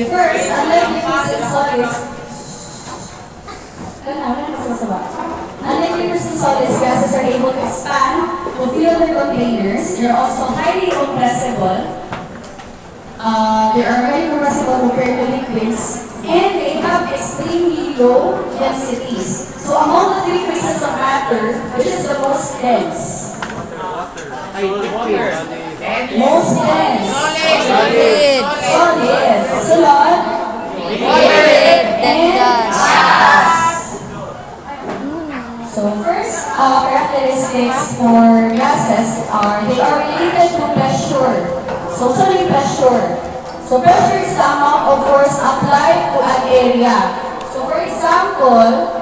Okay, first, unlike liquids and solids, unlike liquids and solids, gases are able to expand to fill their containers. They're also highly compressible. They are highly compressible compared to liquids, and they have extremely low densities. So among the three phases of matter, which is the most dense? Most dense. Solid. Solid. Solid. Liquid. Then gas. So first, characteristics for gases are they are related to pressure. So solid pressure. So pressure is the amount of force applied to an area. So for example,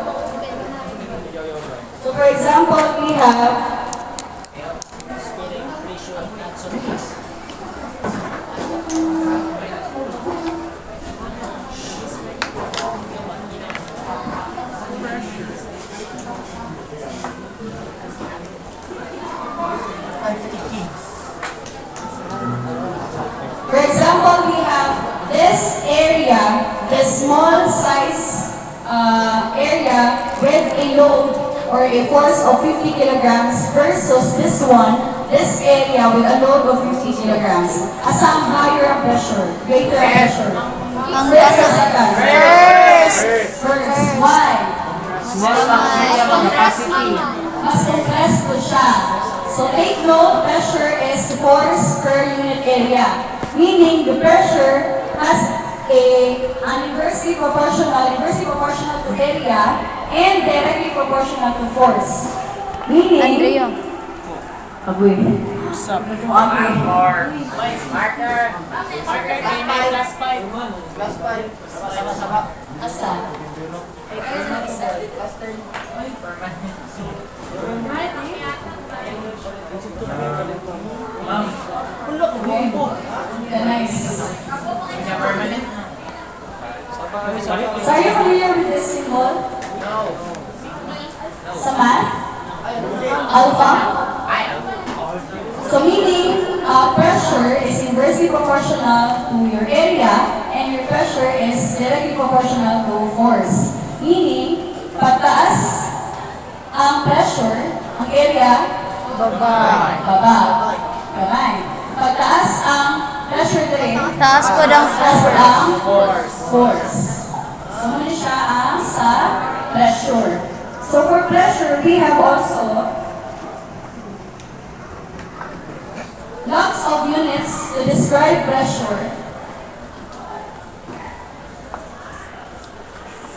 we have this area, the small size area with a load or a force of 50 kilograms versus this area with a load of 50 kilograms. Asang higher ang pressure? Greater ang pressure? Ang First or second? First. Why? Mas compressed po siya. So take note, pressure is force per unit area. Meaning the pressure has an inversely proportional to area and directly proportional to force. Meaning, Andrea. Agoy. Asa? Nice. So are you familiar with this symbol? Sa math? Alpha? So meaning, pressure is inversely proportional to your area and your pressure is directly proportional to force. Meaning, pagtaas ang pressure, ang area, baba. Kamay. Pagtaas ang pressure din, Taas po ng force. So muna siya ang sa pressure. So for pressure, we have also lots of units to describe pressure.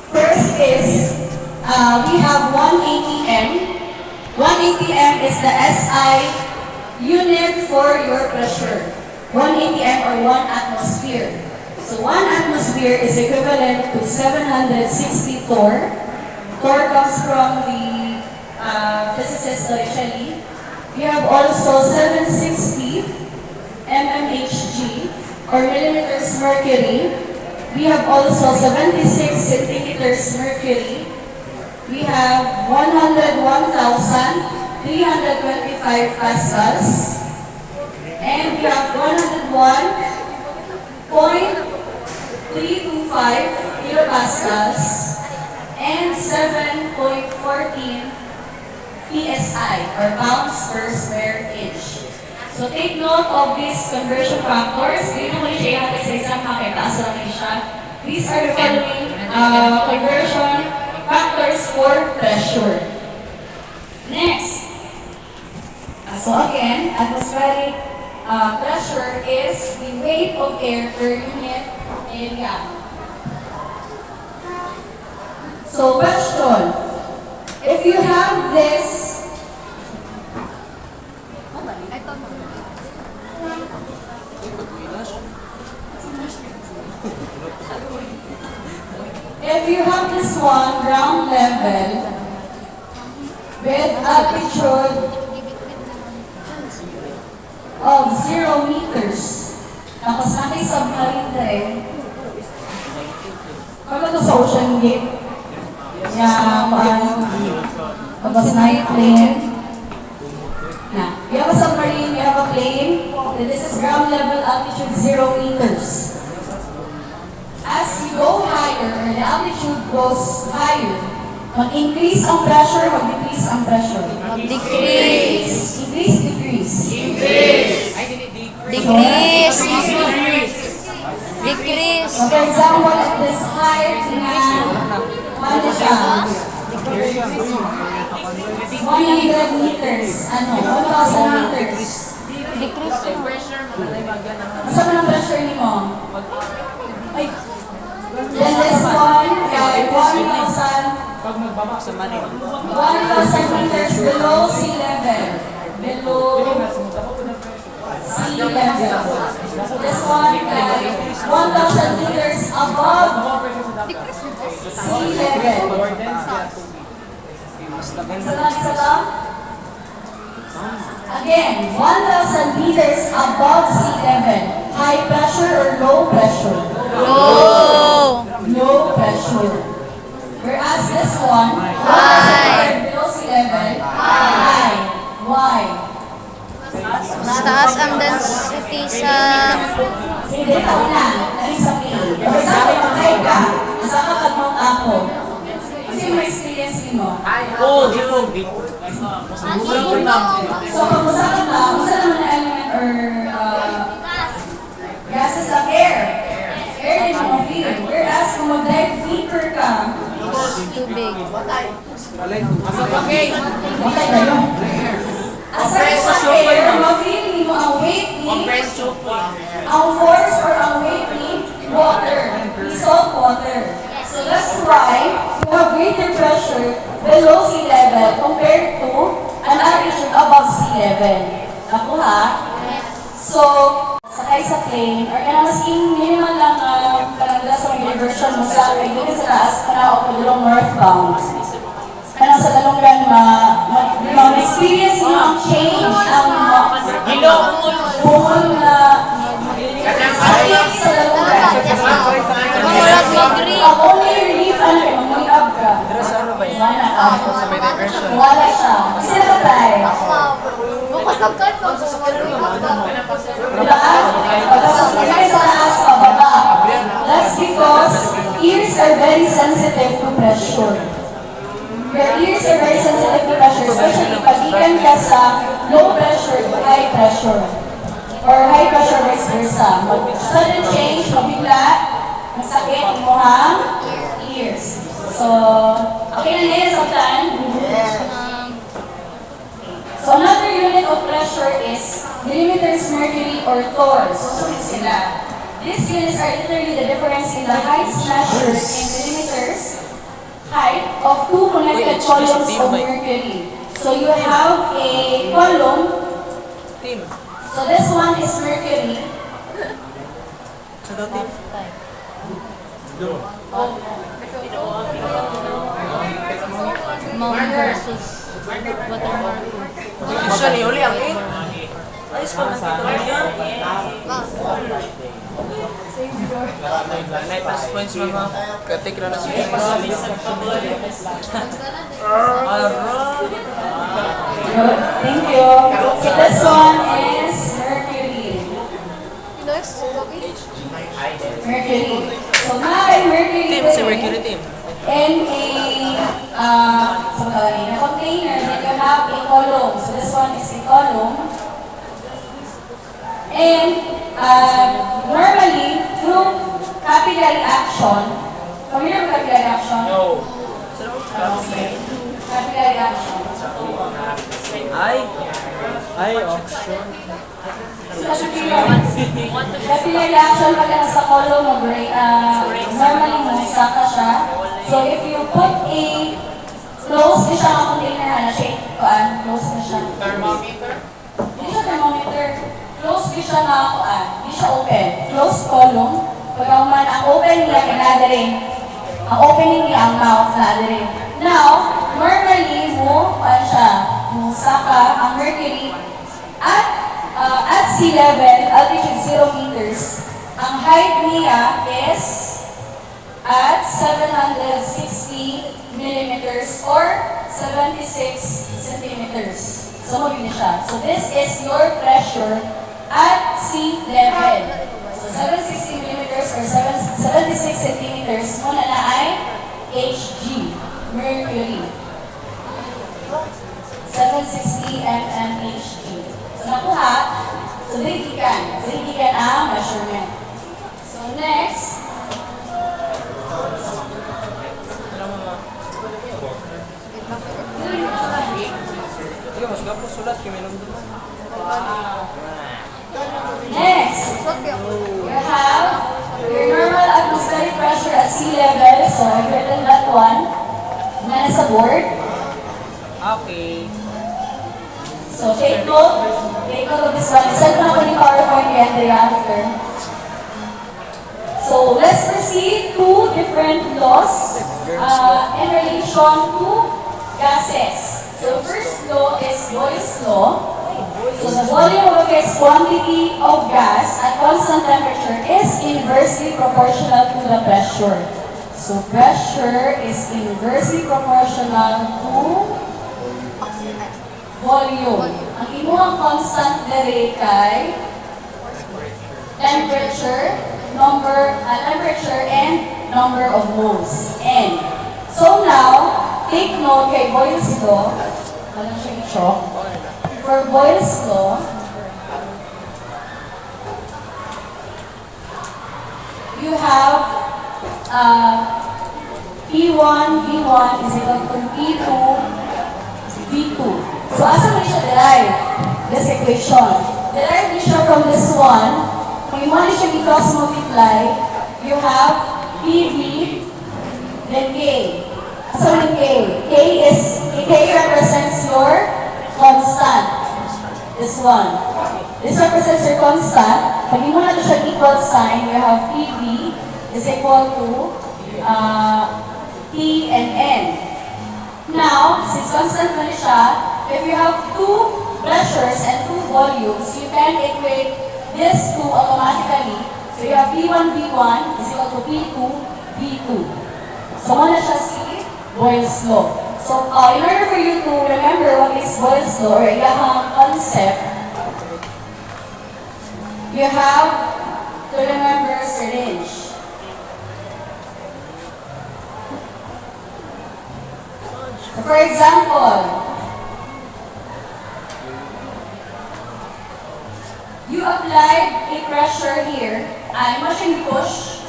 First is, we have 1 atm. 1 atm is the SI unit for your pressure. 1 atm or 1 atmosphere. So 1 atmosphere is equivalent to 760 torr. Torr comes from the physicist Torricelli. We have also 760 mmHg or millimeters mercury. We have also 76 centimeters mercury. We have 101,325 pascals. And we have 101.325 kilopascals and 7.14 PSI or pounds per square inch. So take note of these conversion factors. Dito mo siya yung sa exam makita sa siya. These are the following conversion factors for pressure. Next. So again, atmospheric pressure is the weight of air per unit area. So question, if you have this one, ground level with altitude of 0 meters. Tapos naki-submarine na rin. Kaya ito sa Ocean Gate. Tapos night plane. We have a submarine, we have a plane. This is ground level altitude 0 meters. altitude goes higher. Mag-increase ang pressure, mag-decrease ang pressure. Decrease. Increase, decrease. Decrease. Decrease. So for example, at this height na, ano siya? 100 meters. Ano? 1,000 meters. Decrease. Masa man ang pressure ni mo? Then this one, kay 1,000 Pag magbaba sa Manila. 1,000 meters below sea level. Below sea level. This one, kay 1,000 meters above sea level. Isa lang. Again, 1,000 meters above sea level. High pressure or low pressure? Low. Low pressure. Whereas this one, High. below sea level, high. Why? Mas taas ang density sa... Hindi, taon na. Nag-sabi. For example, mag-high ka. Isa ka pag Mount Apo. Kasi yung experience mo. Oh, di po. So, kung usapan ka, usa naman na element or gases ng air. Air din mo feel. Whereas, kung mag-dive deeper ka, Tubig. okay kayo. Aside sa air, ma-feel mo ang weight ni, ang force or ang weight ni water, ni salt water. So that's why you have greater pressure below sea level compared to an altitude above sea level. Nakuha? So, sakay sa plane, or kaya mas minimal lang kanagda sa universion mo sa kay dito sa taas, kana o padulong northbound. Kana sa dalunggan ma-experience mo ang change, ang buhol na sakit sa dalunggan. Murag mag-green. Ang only relief, mag-up ka. Wala siya. Kasi nakatry. Makasagkan mo. Diba? Pagkasakay sa taas, pababa. That's because ears are very sensitive to pressure. Your ears are very sensitive to pressure, especially pag ikan ka sa low pressure to high pressure. Or high pressure vice versa. Sudden change, mabigla, masakit mo ang ears. So, okay na niya sa plan? So, another unit of pressure is millimeters mercury or torrs. Sila. These units are literally the difference in the heights measured in millimeters height of two connected columns of mercury. So, you have a column. So, this one is mercury. Mount versus water marker. Usually, uli ang ayos pa man dito niya. May plus points mga katik na siya. Thank you. So, this one is mercury. Mercury. So, now in mercury, Team, si Mercury team. in a container, then you have a column. So this one is a column. And normally, through capillary action, familiar with capillary action? No. Capillary action. Ay, auction. Capillary action pag nasa column, normally masaka siya. So if you put a close na siya ang container, close na siya. Thermometer? Hindi siya thermometer. Close na siya nga hindi siya open. Closed column. Pag ang open niya, kinadarin. Ang opening niya, ang mouth, kinadarin. Now, normally mo, saka ang mercury at sea level, altitude 0 meters. Ang height niya is at 760 millimeters or 76 centimeters. So, yun siya. So, this is your pressure at sea level. So, 760 millimeters or 76 centimeters muna na ay Hg, mercury. 760 mmHg. So nakuha, so diligikan ang measurement. So next, Sige, mas gapo sulat kami nung duman. next, you have your normal atmospheric pressure at sea level. So I've written that one. Na sa board. Okay. So take note of this one. Send na ko ni PowerPoint yan thereafter. So let's proceed to different laws in relation to gases. So first law is Boyle's law. So the volume of a fixed quantity of gas at constant temperature is inversely proportional to the pressure. So pressure is inversely proportional to volume. Ang imuhang constant dere kay temperature and number of moles, N. So now, take note kay Boyle's law. Ano siya i-shock? For Boyle's law, you have P1, V1 is equal to P2, V2. So, asa mo siya derive? This equation. Derive siya from this one. Kung yung mo siya i-cross multiply, you have PV, then K. So, yung K represents your constant. This one. This represents your constant. Pag yung mo na siya equal sign, you have PV is equal to T and N. Now, since constant na siya, if you have two pressures and two volumes, you can equate these two automatically. So you have P1, V1 is equal to P2, V2. So muna siya si Boyle's law. So in order for you to remember what is Boyle's law or yung concept, you have to remember syringe. For example, you applied a pressure here. I'm watching push.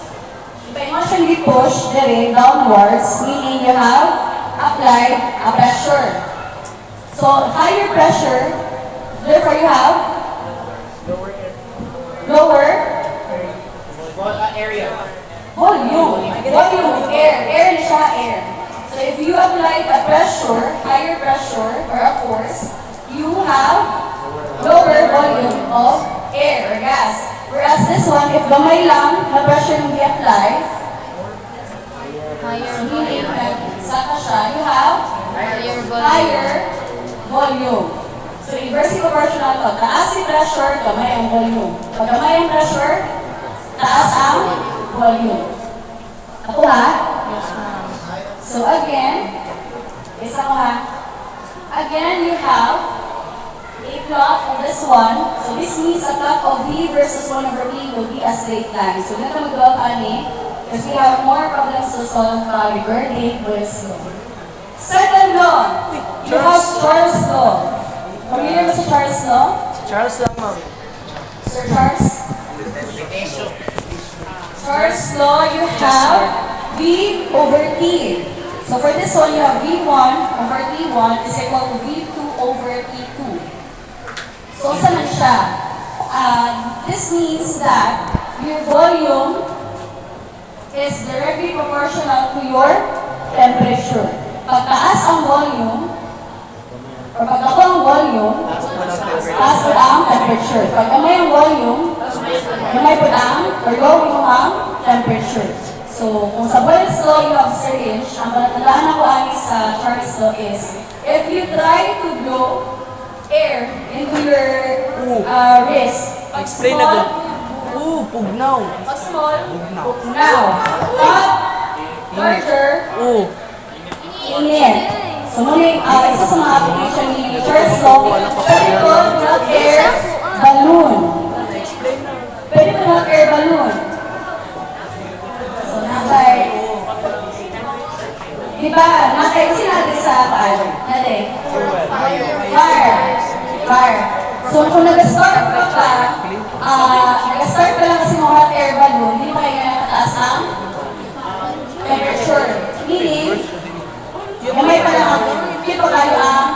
If I'm watching the push, downwards, meaning you have applied a pressure. So higher pressure, therefore you have lower Area. volume. Volume, air siya, air. So if you apply a pressure, higher pressure or a force, you have lower volume of air or gas. Whereas this one, if gamay lang na pressure yung i-apply, Higher meaning volume. saka siya, you have Higher volume. higher volume. So inversely proportional to. Taas si pressure, gamay ang volume. Pag gamay ang pressure, taas ang volume. Ako ha? Yes, ma'am. So again, isa ko ha. Again, you have a plot of this one. So this means a plot of V versus 1 over P will be a straight line. So dito mag-draw kami because we have more problems to solve regarding Boyle's law. Second law, you have Charles' law. Familiar ba sa Charles' law? Charles lang, ma'am. Sir Charles? Charles' law, you have V over T. So for this one, you have V1 over T1 is equal to V2 over T2. So saan siya? This means that your volume is directly proportional to your temperature. Pagtaas ang volume, or pagkako ang volume, taas po ang temperature. Pag gamay ang volume, gamay po ang, or low yung ang temperature. So, kung sa Boyle's law you have syringe, ang panatalaan ako ani sa Charles' law is, if you try to blow air into your wrist, pag Explain na small, doon. Pugnaw. pag small, now, pag larger, init. So, muna isa sa mga application ni Charles' law, pwede ko hot air balloon. Pwede ko hot air balloon. So, nakay, Di ba? Sinabi sa paano? Natin? Fire. Fire. So, kung nag-start ka pa, nag-start ka lang kasi mga hot air balloon, hindi mo kayo nakataas ang temperature. Meaning, gamay pa lang ang hindi pa kayo ang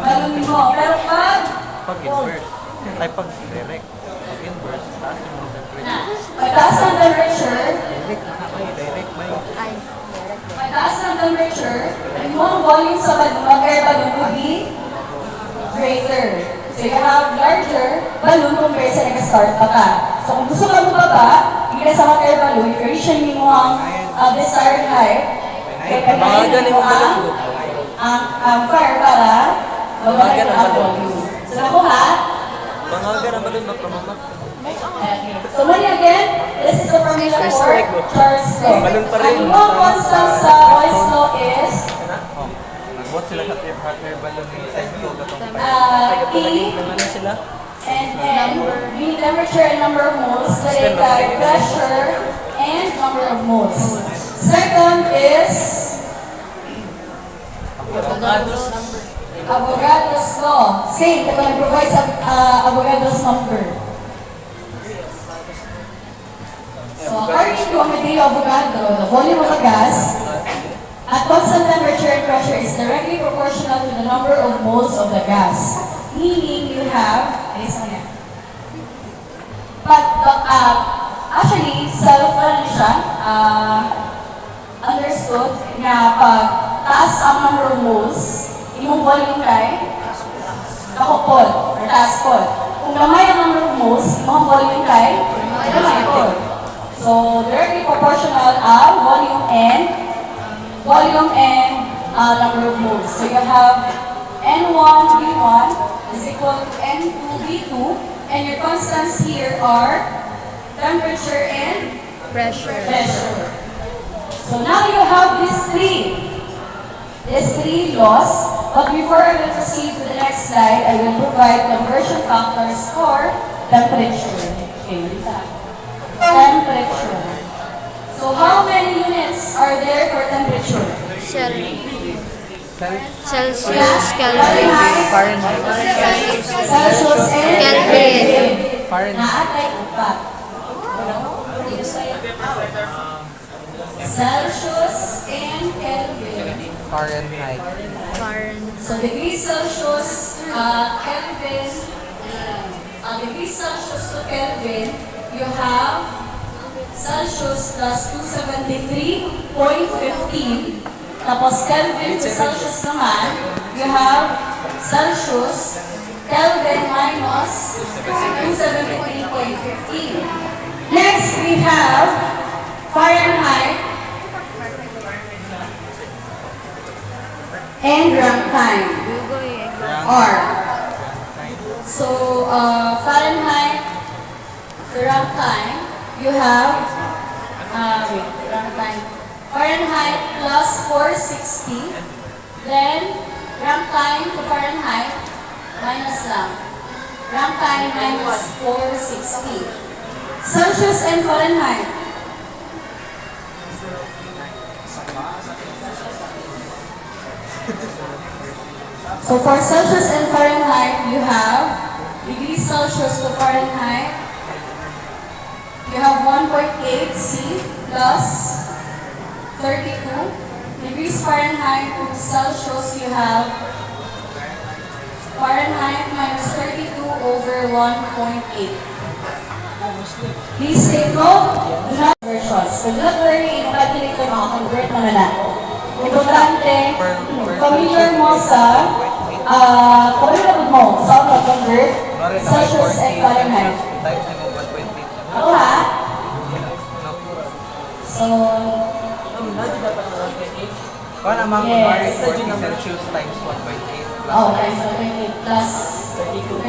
balloon mo. Pero Pag inverse. Ay, pag direct. Pag inverse, taas yung temperature. pagtaas ng temperature, Direct may pagtaas ng temperature, yung volume sa balloon, ang air balloon will be greater. So you have larger balloon compared sa nag-start pa ka. So kung gusto ka bumaba, hindi sa hot air balloon, if you're reaching mo ang desired height, Mga mo ang fire para mawala ang volume. So nakuha? Pangaga naman doon magpamamak. So muli again, this is the formula for Charles law. Balloon pa rin. Ang mga constant sa Boyle's law is Nagbuhat sila hot air balloon yung time ko katong E Ano sila? and N, meaning temperature and number of moles, related pressure and number of moles. Second is Avogadro's law. Same, ito nag-provide sa Avogadro's number. So according to Amedeo Avogadro, the volume of a gas at constant temperature and pressure is directly proportional to the number of moles of the gas. Meaning you have, but actually, ano siya, understood na pag taas ang number of moles, imong volume kay kakupol or taas pol. Kung gamay ang number of moles, imong volume kay gamay pol. So, directly proportional ang volume and number of moles. So, you have N1 V1 is equal to N2 V2, and your constants here are temperature and Pressure. pressure. So now you have these three laws. But before I will proceed to the next slide, I will provide conversion factors for temperature. Okay, temperature. So how many units are there for temperature? Celsius, Kelvin, Fahrenheit, Celsius, and Kelvin. Naatay upat. Celsius and Kelvin. Fahrenheit. So degrees Celsius, Kelvin, degrees Celsius to Kelvin, you have Celsius plus 273.15. Tapos Kelvin to Celsius naman, you have Celsius, Kelvin minus 273.15. Next, we have Fahrenheit and Rankine. R. So, Fahrenheit to Rankine, you have, Rankine. Fahrenheit plus 460. Then, Rankine to Fahrenheit minus lang. Rankine minus 460. Celsius and Fahrenheit. So for Celsius and Fahrenheit, you have degrees Celsius to Fahrenheit. You have 1.8 C plus 32. Degrees Fahrenheit to Celsius, you have Fahrenheit minus 32 over 1.8. Please take note, do not versions. Kung not learning, i-calculate ko makakonvert mo na lang. Importante, familiar mo sa familiar mo sa convert Celsius and Fahrenheit. Times ni mo 1.8. Ako ha? So, Paano naman kung Yes. 40 Celsius times 1.8 plus oh, times 1.8 plus 32.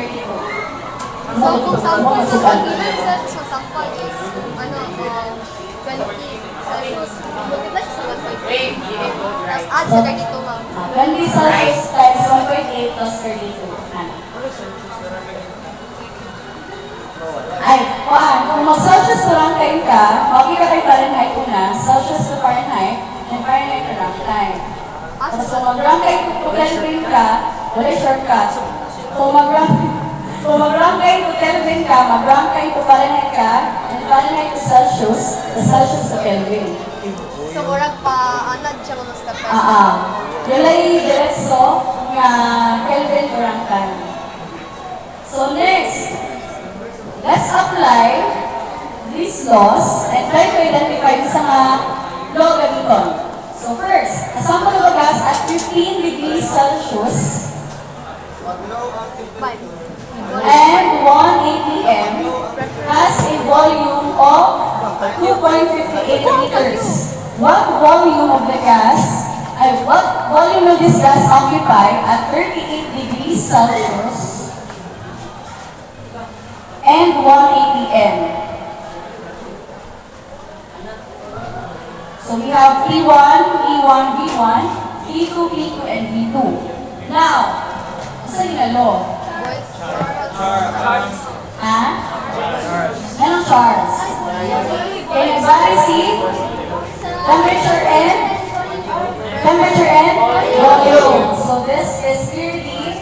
So, kung sample sa pag-given Celsius sa sample is, 20 Celsius, multiply siya sa 1.8. Tapos add sa 32 ma'am. 20 Celsius times 1.8 plus 32. Ano? Ay, kung mag-Celsius to Rankine ka, makikita kay Fahrenheit una, Celsius to Fahrenheit, and Fahrenheit to Rankine. So mag-rank kay to Kelvin ka, wala shortcut. Kung mag-rank kay to Kelvin ka, mag-rank kay to Fahrenheit ka, and Fahrenheit to Celsius, the Celsius to Kelvin. So, murag pa, anad siya mga step by step. Yun ay diretso nga Kelvin o rankan. So next, let's apply these laws and try to identify sa mga law gamiton. So first, a sample of a gas at 15 degrees Celsius Five. and 1 atm has a volume of 2.58 liters. What volume of the gas, what volume will this gas occupy at 38 degrees Celsius and 1 atm? So we have P1, E1, V1, P2, P2, and V2. Now, saan yung law? Boys. Ha? Anong Charles? Okay, nagbali si temperature and volume. So this is clearly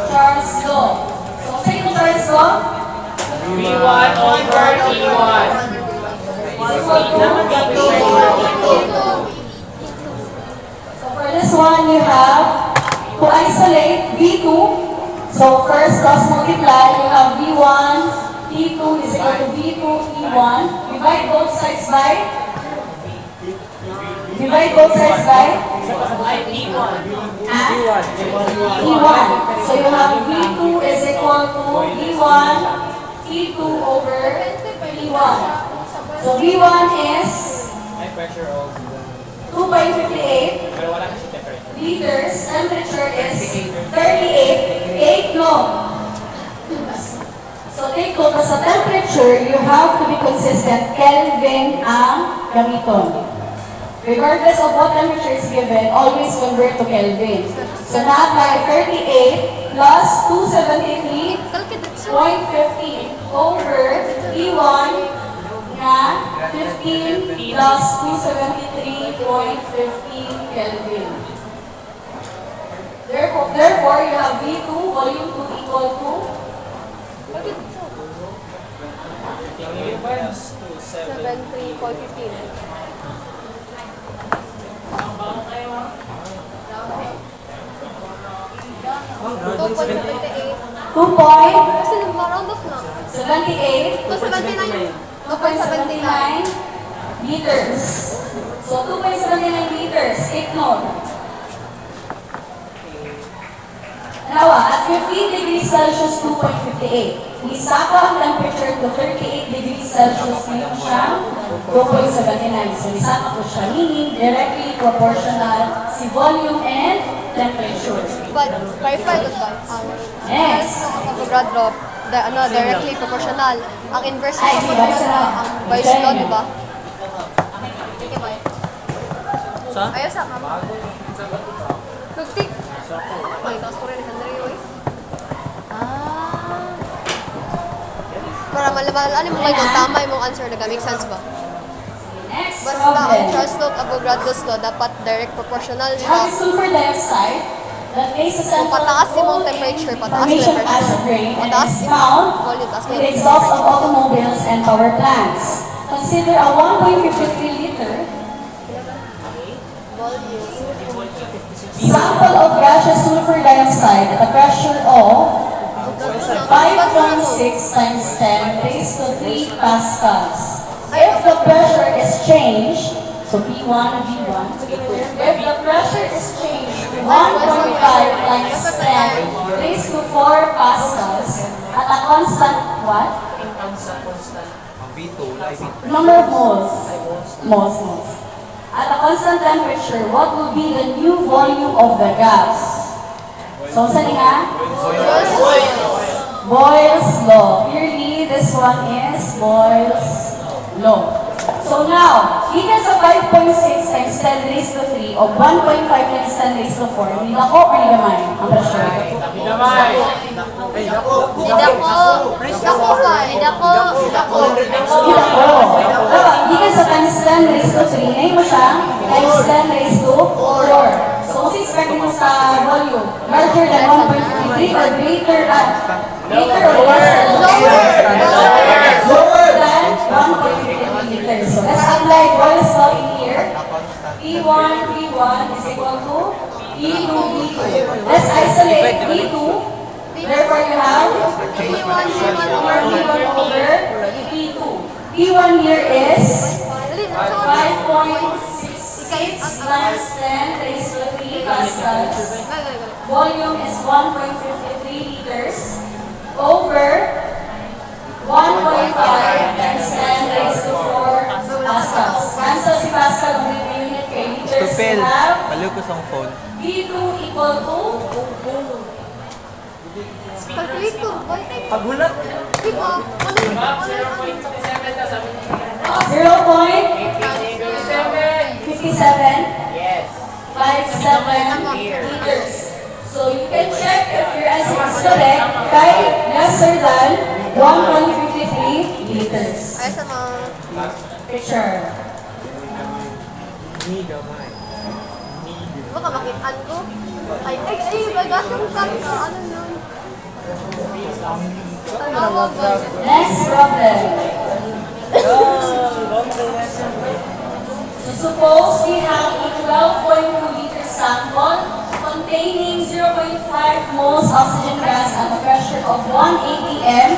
Charles' law. So saan yung Charles' law? V1 over E1. So for this one, you have to isolate V2. So first cross multiply, you have V1, P2 is equal to V2, E1. Divide both sides by? E1. So you have V2 is equal to E1, E2 over E1. So V1 is 2.58 liters, temperature is 38 long. So take note, sa temperature, you have to be consistent. Kelvin ang gamiton. Regardless of what temperature is given, always convert to Kelvin. So na-apply 38 plus 273.15 over E1 na 15 plus 273.15 Kelvin. Therefore, you have V2, volume 2 equal to 7.3.15. 2.78. 2.78 Kasi round off lang. 2.79. 2.79. liters. So 2.79 liters, take note. Now, at 15 degrees Celsius, 2.58. Isaka ang temperature to 38 degrees Celsius, ngayon siya 2.79. So isaka ko siya, meaning directly proportional si volume and temperature. But, clarify ko ba? Next. Avogadro, directly proportional. Ang inverse Ay, ko di ba siya? ang vice law, di ba? Okay, bye. Sa? Ayaw sa mama. Nagtik. Ay, tapos ko rin, Henry, oy. Para malaman mo kung tama yung answer na make sense ba? Next Basta ang problem. Charles-Stokes Avogadro's law dapat direct proportional We siya. have sulfur dioxide that makes a Kung pataas yung temperature, pataas yung formation as a pressure. grain and Pataas is yung found volume, taas in yung the exhaust of temperature. automobiles and power plants. Consider a 1.53 liter Volume. sample of gaseous sulfur dioxide at a pressure of 5.6 times 10 raised to 3 pascals. If the pressure is changed, so P1 and V1, if the pressure is changed to 1.5 times 10 raised to 4 pascals at a constant what? Ang V2, live V2. Number of moles. Moles. At a constant temperature, what will be the new volume of the gas? So, saan nga? Boyle's law. Clearly, this one is Boyle's law. So now, given sa 5.6 times 10 raised to 3 o 1.5 times 10 raised to 4, hindi dako or hindi gamay ang pressure? Dako ba? Dako. Hindi dako. Given sa times 10 raised to 3, ngayon mo siya times 10 raised to 4. expect mo sa volume? Larger than 1.3 or greater than? Greater or lesser? Lower than 1.3 liters. So let's apply Boyle's law in here. P1 is equal to P2. Let's isolate P2. Therefore, you have P1 P1 over P2. P1 here is Dali, 5.66 times 10 raised to 3 pascals. Volume is 1.53 liters over 1.5 times 10 raised to 4 pascals. Cancel si pascal with unit per liters. Stupel. We have Baliw ko sa phone. V2 equal to Calculate ko. Pagulat. Di ba? 0.57 liters. So you can check if your answer is correct by lesser than 1.53 liters. Ay, sa mga... Picture. Baka makitaan ko. Bagas yung cut ka. Ano yun? Tawag ba? Next problem. So suppose we have a 12.2 liter sample containing 0.5 moles oxygen gas at a pressure of 180 m.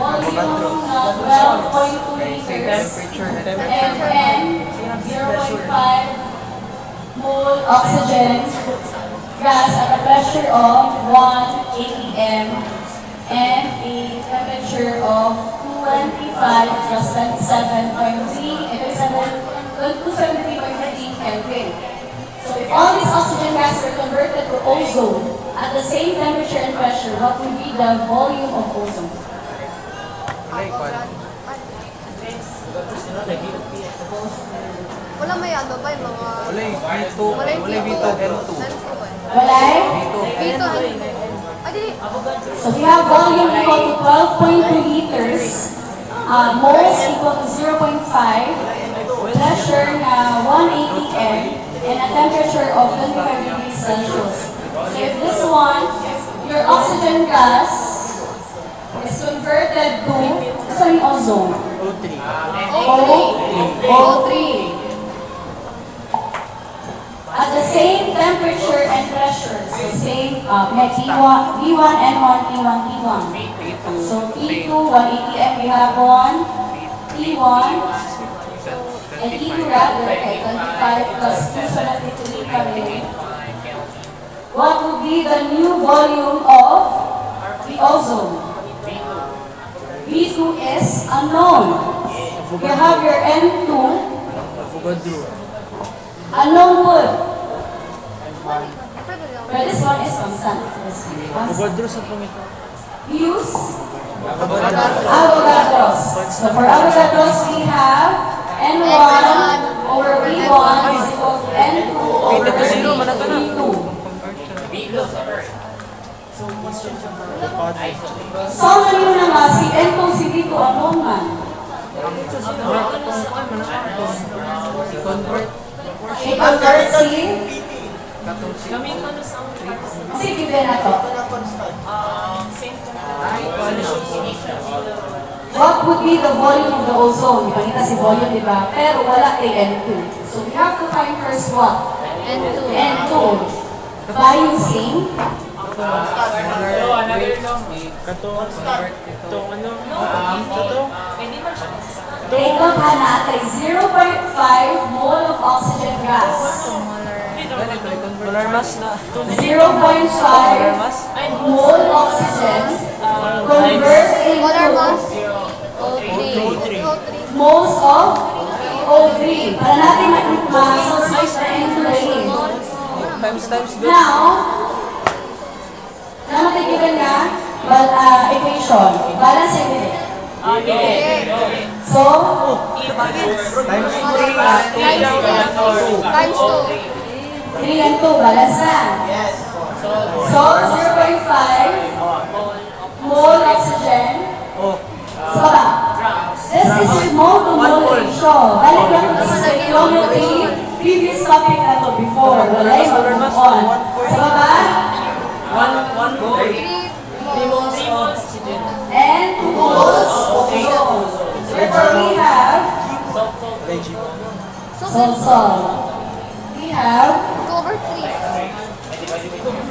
Volume na 12.2 liters. And 0.5 mole oxygen gas at a pressure of 180 m and a temperature of 25 plus 273.15 Kelvin. So if all these oxygen gas were converted to ozone at the same temperature and pressure, what would be the volume of ozone? Wala may ano ba yung mga... Walay V2. Wala yung Walay V2. V2 N2. Walay? V2. Ay, dili. So we have volume equal to 12.2 liters, moles equal to 0.5, pressure na 180 m, and a temperature of 25 degrees Celsius. So if this one, if your oxygen gas is converted to, sorry, ozone. O3. O3. At the same temperature and pressure, so same, T1, V1, N1, T1, T1. So T2, 180 m, we have 1, T1, and T2 rather, okay, 25 plus 273 coming. What would be the new volume of the ozone? V2 is unknown. You have your N2, Avogadro. unknown wood. Pwede lang. But this one is constant. Avogadro sa pangito. Use Avogadros. So for Avogadros, we have N1 over V1 is equal to N2 over V2. So, ano yun na nga, si N2, si V2, ano man? I-convert si? Sige, given na to. What would be the volume of the ozone? Ipakita si volume, di ba? Pero wala kay N2. So we have to find first what? N2. N2. Volume same. Take up natin 0.5 mole of oxygen gas. Molar mass na. 0.5 mole oxygen convert Molar into mass. O3. moles of O3. Para natin ma-substitute na N2. Times good. Now, namatigilan na equation. Balance equation. So, Times 3 and 2, balance na. So, 0.5 mole oxygen. Oh. Sa baba. This is your mole to mole ratio. Balik lang ito sa kilometry. Previous topic na to before. 1. Sa baba, 3 moles of oxygen. and 2 moles of ozone. Therefore, we have salt. We have 2 over 3.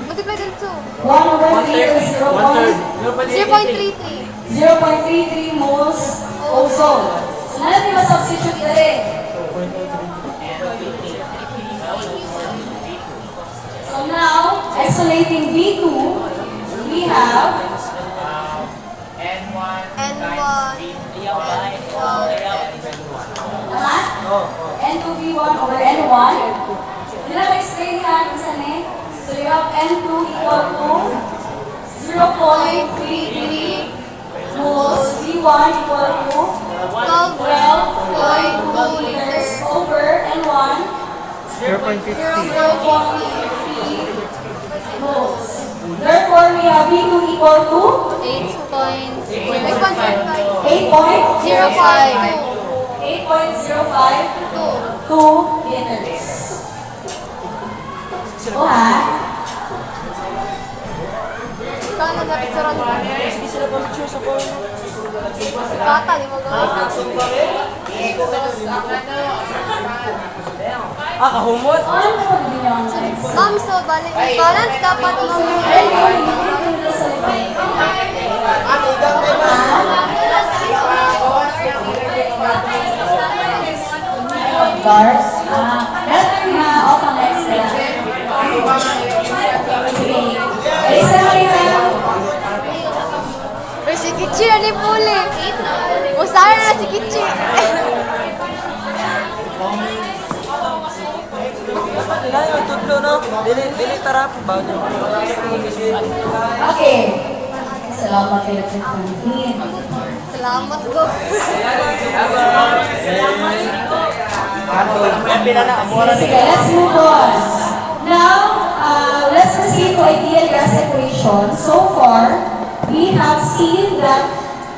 Multiply din 2. 1 over 3 is 0.33. 0.33 moles ozone. So, natin ma-substitute na rin. So now, isolating V2, we have N2V1 over N1. Did I explain yan? So you have N2 equal to 0.33 moles, V1 equal to 12.2 liters over N1, 0.50. 0.50 moles. Therefore, we have V2 equal to 8.05 liters. O ha? Kano na picturean mo? Sige sila pa picture sa phone. Bata, di mo gawin. Kahumot. Ano mo din yung Ma'am, so balik. Balance dapat mo. Bars. Better na open next na. Sige. Isa rin na. Pero si Kichi na ni Puli. Usahan na si Kichi. Nila yung tudlo no. Dili tarap ba niyo. Okay. Salamat kayo sa pagkain. Salamat ko. Sige, let's move on. Now, let's proceed to ideal gas equation. So far, we have seen that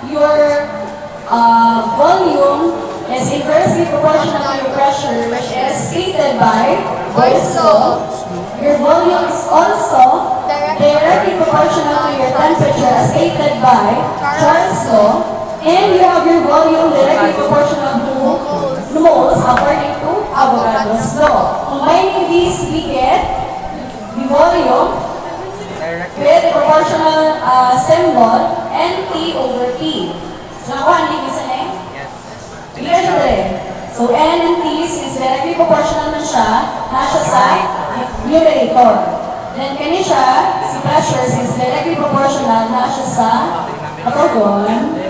your volume is inversely proportional to your pressure, which is stated by Boyle's law. Your volume is also directly proportional to your temperature, as stated by Charles' law. And you have your volume directly proportional to moles according to Avogadro's law. Combining these, we get the volume with the proportional symbol NT over P. So, nakuha niyo sa name? Clear siya rin. So, N and T, since directly proportional na siya, nasa sa numerator. Then, kani siya, si pressure, since directly proportional, nasa sa katogon.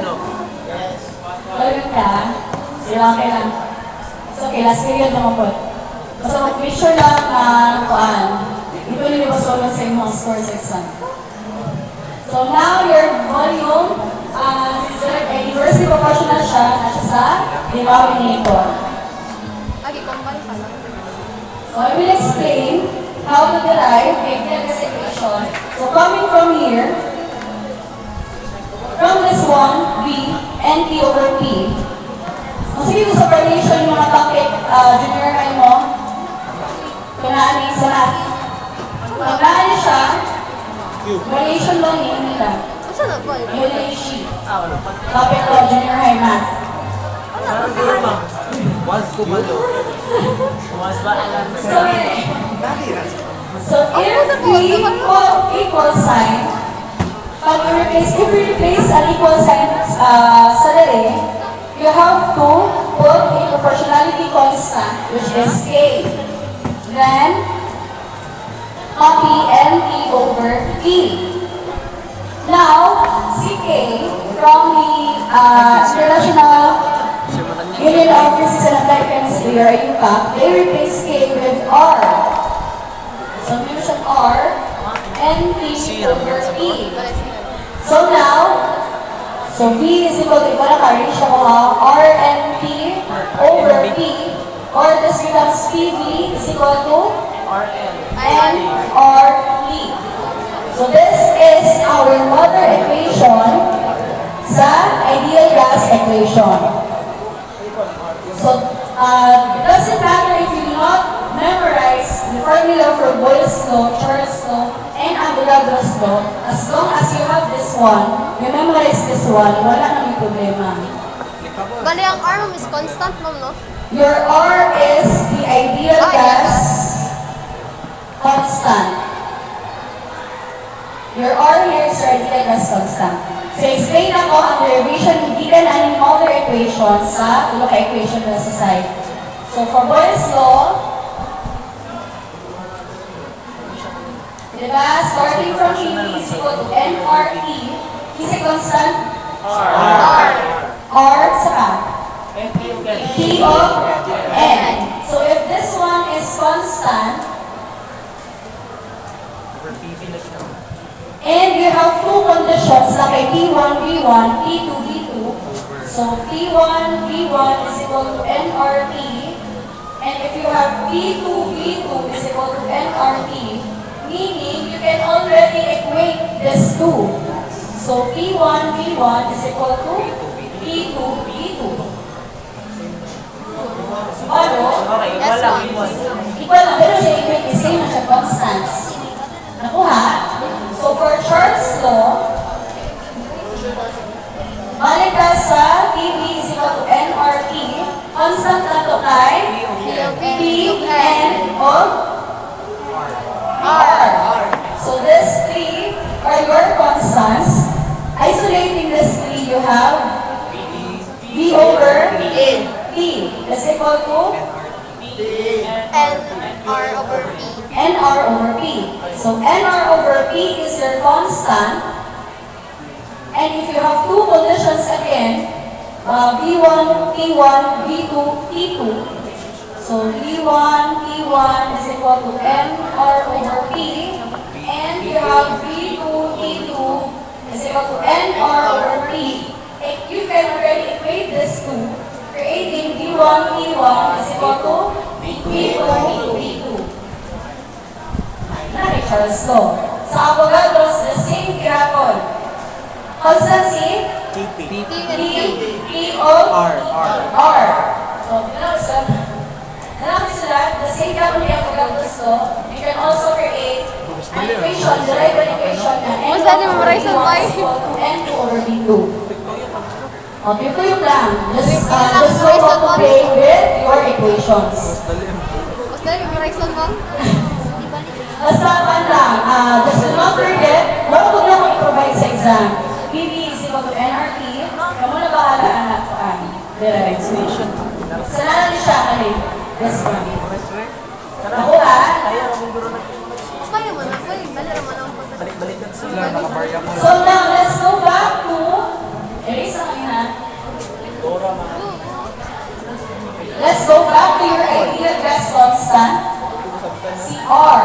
Talagang ka, sila okay lang. It's okay, last period naman po. Basta mag-measure lang kuan. Ito nyo ba solve sa inyong score sa exam. So now your volume, since inversely proportional siya, nasa sa denominator. Agi, combine pa lang. So I will explain how to derive ideal gas equation. So coming from here, from this one, V, NT over P. Kung sige sa formation yung mga topic, junior high mo, kunaan ni sa math. Pagkaan siya, formation lang yun nila. Asa na ba? Yun na yung sheet. Topic ko, junior high math. Was kumalo. Was ba alam So if we equal sign, pag if we replace an equal sign sa dere, you have to put a proportionality constant, which is K. Then, copy NT over P. Now, CK from the International Union of Physics and Applied Chemistry, or UCAP, they replace K with R. So, mention R, NT over P. So now, so V is equal to igual na ka-reach ako R and P over P, or this becomes PV is equal to N R P. So this is our water equation sa ideal gas equation. So it doesn't matter if you do not memorize the formula for Boyle's law, Charles law, and Avogadro's law, as long as you have this one, you memorize this one, wala nang may problema. Bali, ang R ma'am is constant, ma'am, no? Your R is the ideal gas constant. Your R here is your ideal gas constant. So, explain ako ang derivation, hindi ka na ng other equations sa tulo ka equation na sa side. So, for Boyle's law, diba, starting from PV is equal to nRT, is a constant? R saka? P of N. So, if this one is constant, and you have two conditions like P1, V1, P2, V2. So P1, V1 is equal to nRT. And if you have P2, V2 is equal to nRT, meaning you can already equate this two. So P1, V1 is equal to P2, V2. So paano? Yes, ma'am. Equal lang, pero siya equate is same na siya constants. Nakuha? So for Charles' law, balik ka sa PV is equal to nRT, constant na to kay Pn of R. So this three are your constants. Isolating this three, you have V over P is equal to And R over P. nR over P. So nR over P is your constant. And if you have two conditions again, V1, P1, V2, P2. So V1, P1 is equal to nR over P. And you have V2, P2 is equal to nR over P. And you can already equate this two, creating V1, P1 is equal to V2, P2. Charles law. Sa Avogadro's, the same gihapon. Constancy? P of R. So, sulat, the same gihapon ni Avogadro's law, you can also create an equation, derived an equation na Mas dati memorize ang Y. N2 over V2. Okay, ito yung lang. Just know how to play with your equations. Mas dali, memorize lang, ma'am. Basta lang, just do not forget, huwag ko na i-provide sa exam. PV is equal to nRT, kamu na bahala anak ko derivation. Sanaran niyo siya kali. This one. Nakuha? Kaya mo na, kaya dali naman ang Balik-balikan sila, nakabarya mo. So now, let's go back to, erase lang yun ha. Let's go back to your ideal gas constant, CR.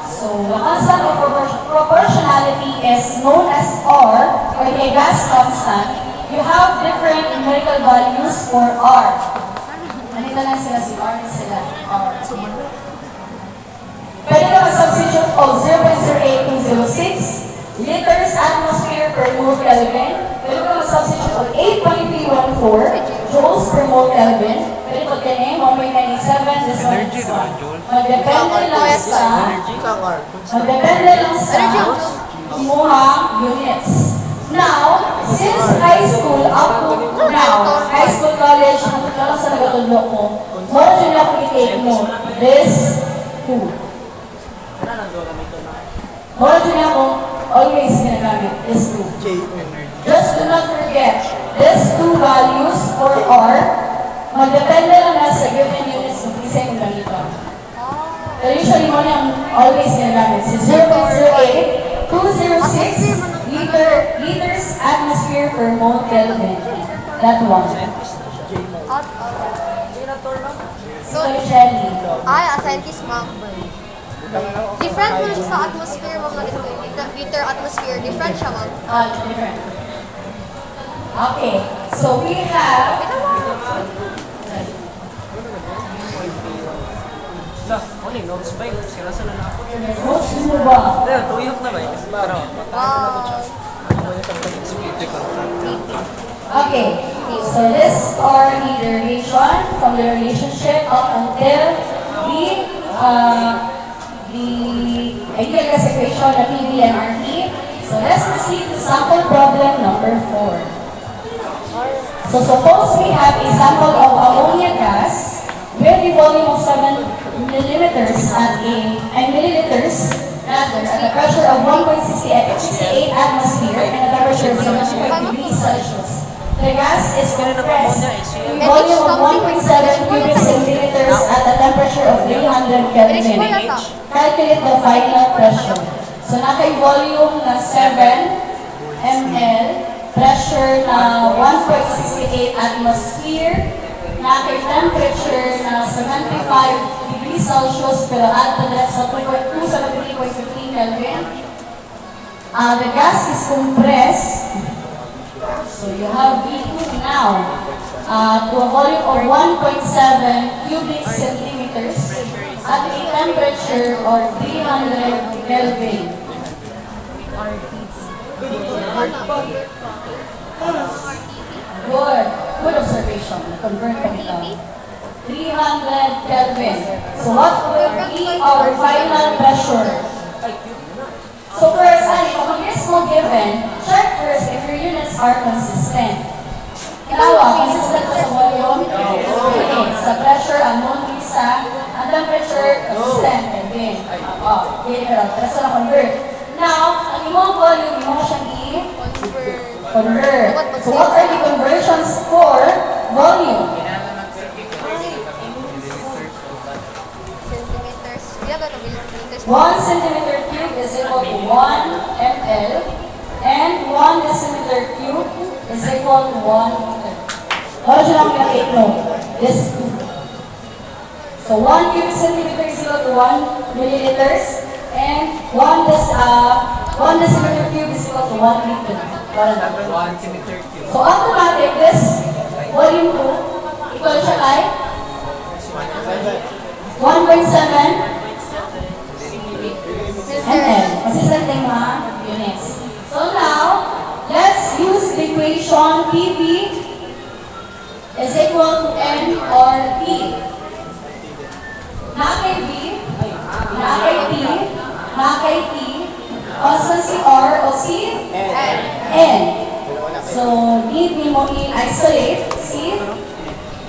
So, the constant of proportionality is known as R, or the gas constant. You have different numerical values for R. Nandito lang sila si R na sila. R. Pwede ka mag-substitute of 0.08206 liters atmosphere per mole Kelvin. Pwede ka mag-substitute of 8.314 joules per mole Kelvin. Pwede ka ganyan, 1.97, this one is one. Magdepende lang sa imuhang units. Now, since high school up to now, high school, college, ang lang sa nagatudlo ko, more than ako i-take mo, this two. More than ako always ginagamit, this two. Just do not forget, these two values for R, magdepende lang na sa given units kung isa yung ganito. Pero usually mo niyang always ginagamit. Si 0.08, 206 liters atmosphere per mole Kelvin. That one. So, Shelly. Ay, scientist, ma'am. Different mo siya sa atmosphere, ma'am. Liter atmosphere. Different siya, ma'am. Different. Okay. So, we have... Notes ba yun? Sila na ako. Notes mo ba? Tuyok na ba yun? Parang, Wow. Okay, so this are the derivation from the relationship up until the the ideal gas equation of PV and RT. So let's proceed to sample problem number 4. So suppose we have a sample of ammonia gas with a volume of 7 milliliters milliliters rather at a pressure of 1.68 atmosphere and a temperature of 75 degrees Celsius. The gas is compressed to a volume of 1.7 cubic centimeters at a temperature of 300 Kelvin. Calculate the final pressure. So naka-volume na 7 ml, pressure na 1.68 atmosphere, naka-temperature na 75 degrees Celsius pero at sa 273.15 Kelvin. The gas is compressed. So you have V2 now to a volume of 1.7 cubic centimeters at a temperature of 300 Kelvin. Good observation. Convert ko ito. 300 Kelvin. So what will be our final pressure? So first, kung mag-guess mo given, check first if your units are consistent. Kalawa, consistent sa volume, okay. Sa pressure, unknown isa, ang temperature, consistent, Kelvin. Okay, pero tres na convert. Now, ang imong volume, mo siyang i-convert. So what are the conversions for volume? Centimeters. Yeah, but millimeters. 1 centimeter cube is equal to 1 ml, and 1 decimeter cube is equal to 1 liter. Ano siya lang pinakita mo? This 2. So 1 cubic centimeter is equal to 1 milliliters, and 1 decimeter cube is equal to 1 liter. So automatic, this volume 2 equal siya kay 1.7 ml. Consistent yung mga units. So now, let's use the equation PV is equal to N or P. Na kay V, na kay P, na kay T, also si R o si N. So, need mo i-isolate si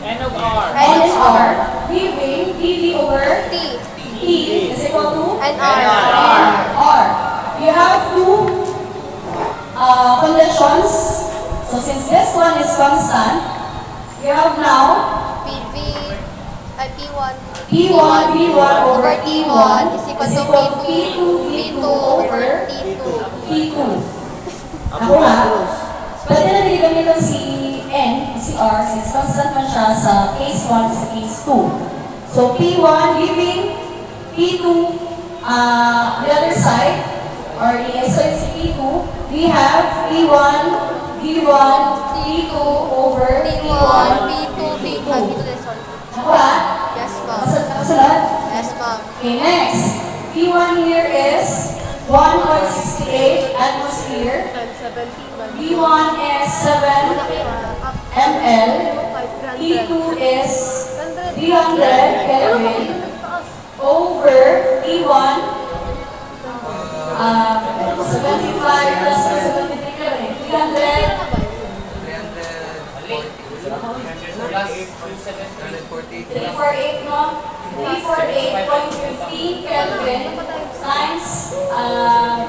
N of R. N and R, giving PV over T. T is equal to And R. R. You have two conditions. So since this one is constant, you have now PV at P1. P1 V1 over T1 is T1 equal to P2 P2 V2 over T2. P2. Ako nga, pwede na rin gamitin si N, si R, since constant man siya sa case 1 sa case 2. So P1 giving P2 the other side, or the isolate si P2, we have P1 V1 P2 over T1, P1 P2, P2. P2 this one. Ako ha? Yes, ma'am. Kasunod? Yes, ma'am. Okay, next. P1 here is 1.68 atmosphere. V1 is 7 ml. P2 is 300 Kelvin over P1. 75 plus 73 Kelvin. 300. 348, no? 348.15 Kelvin times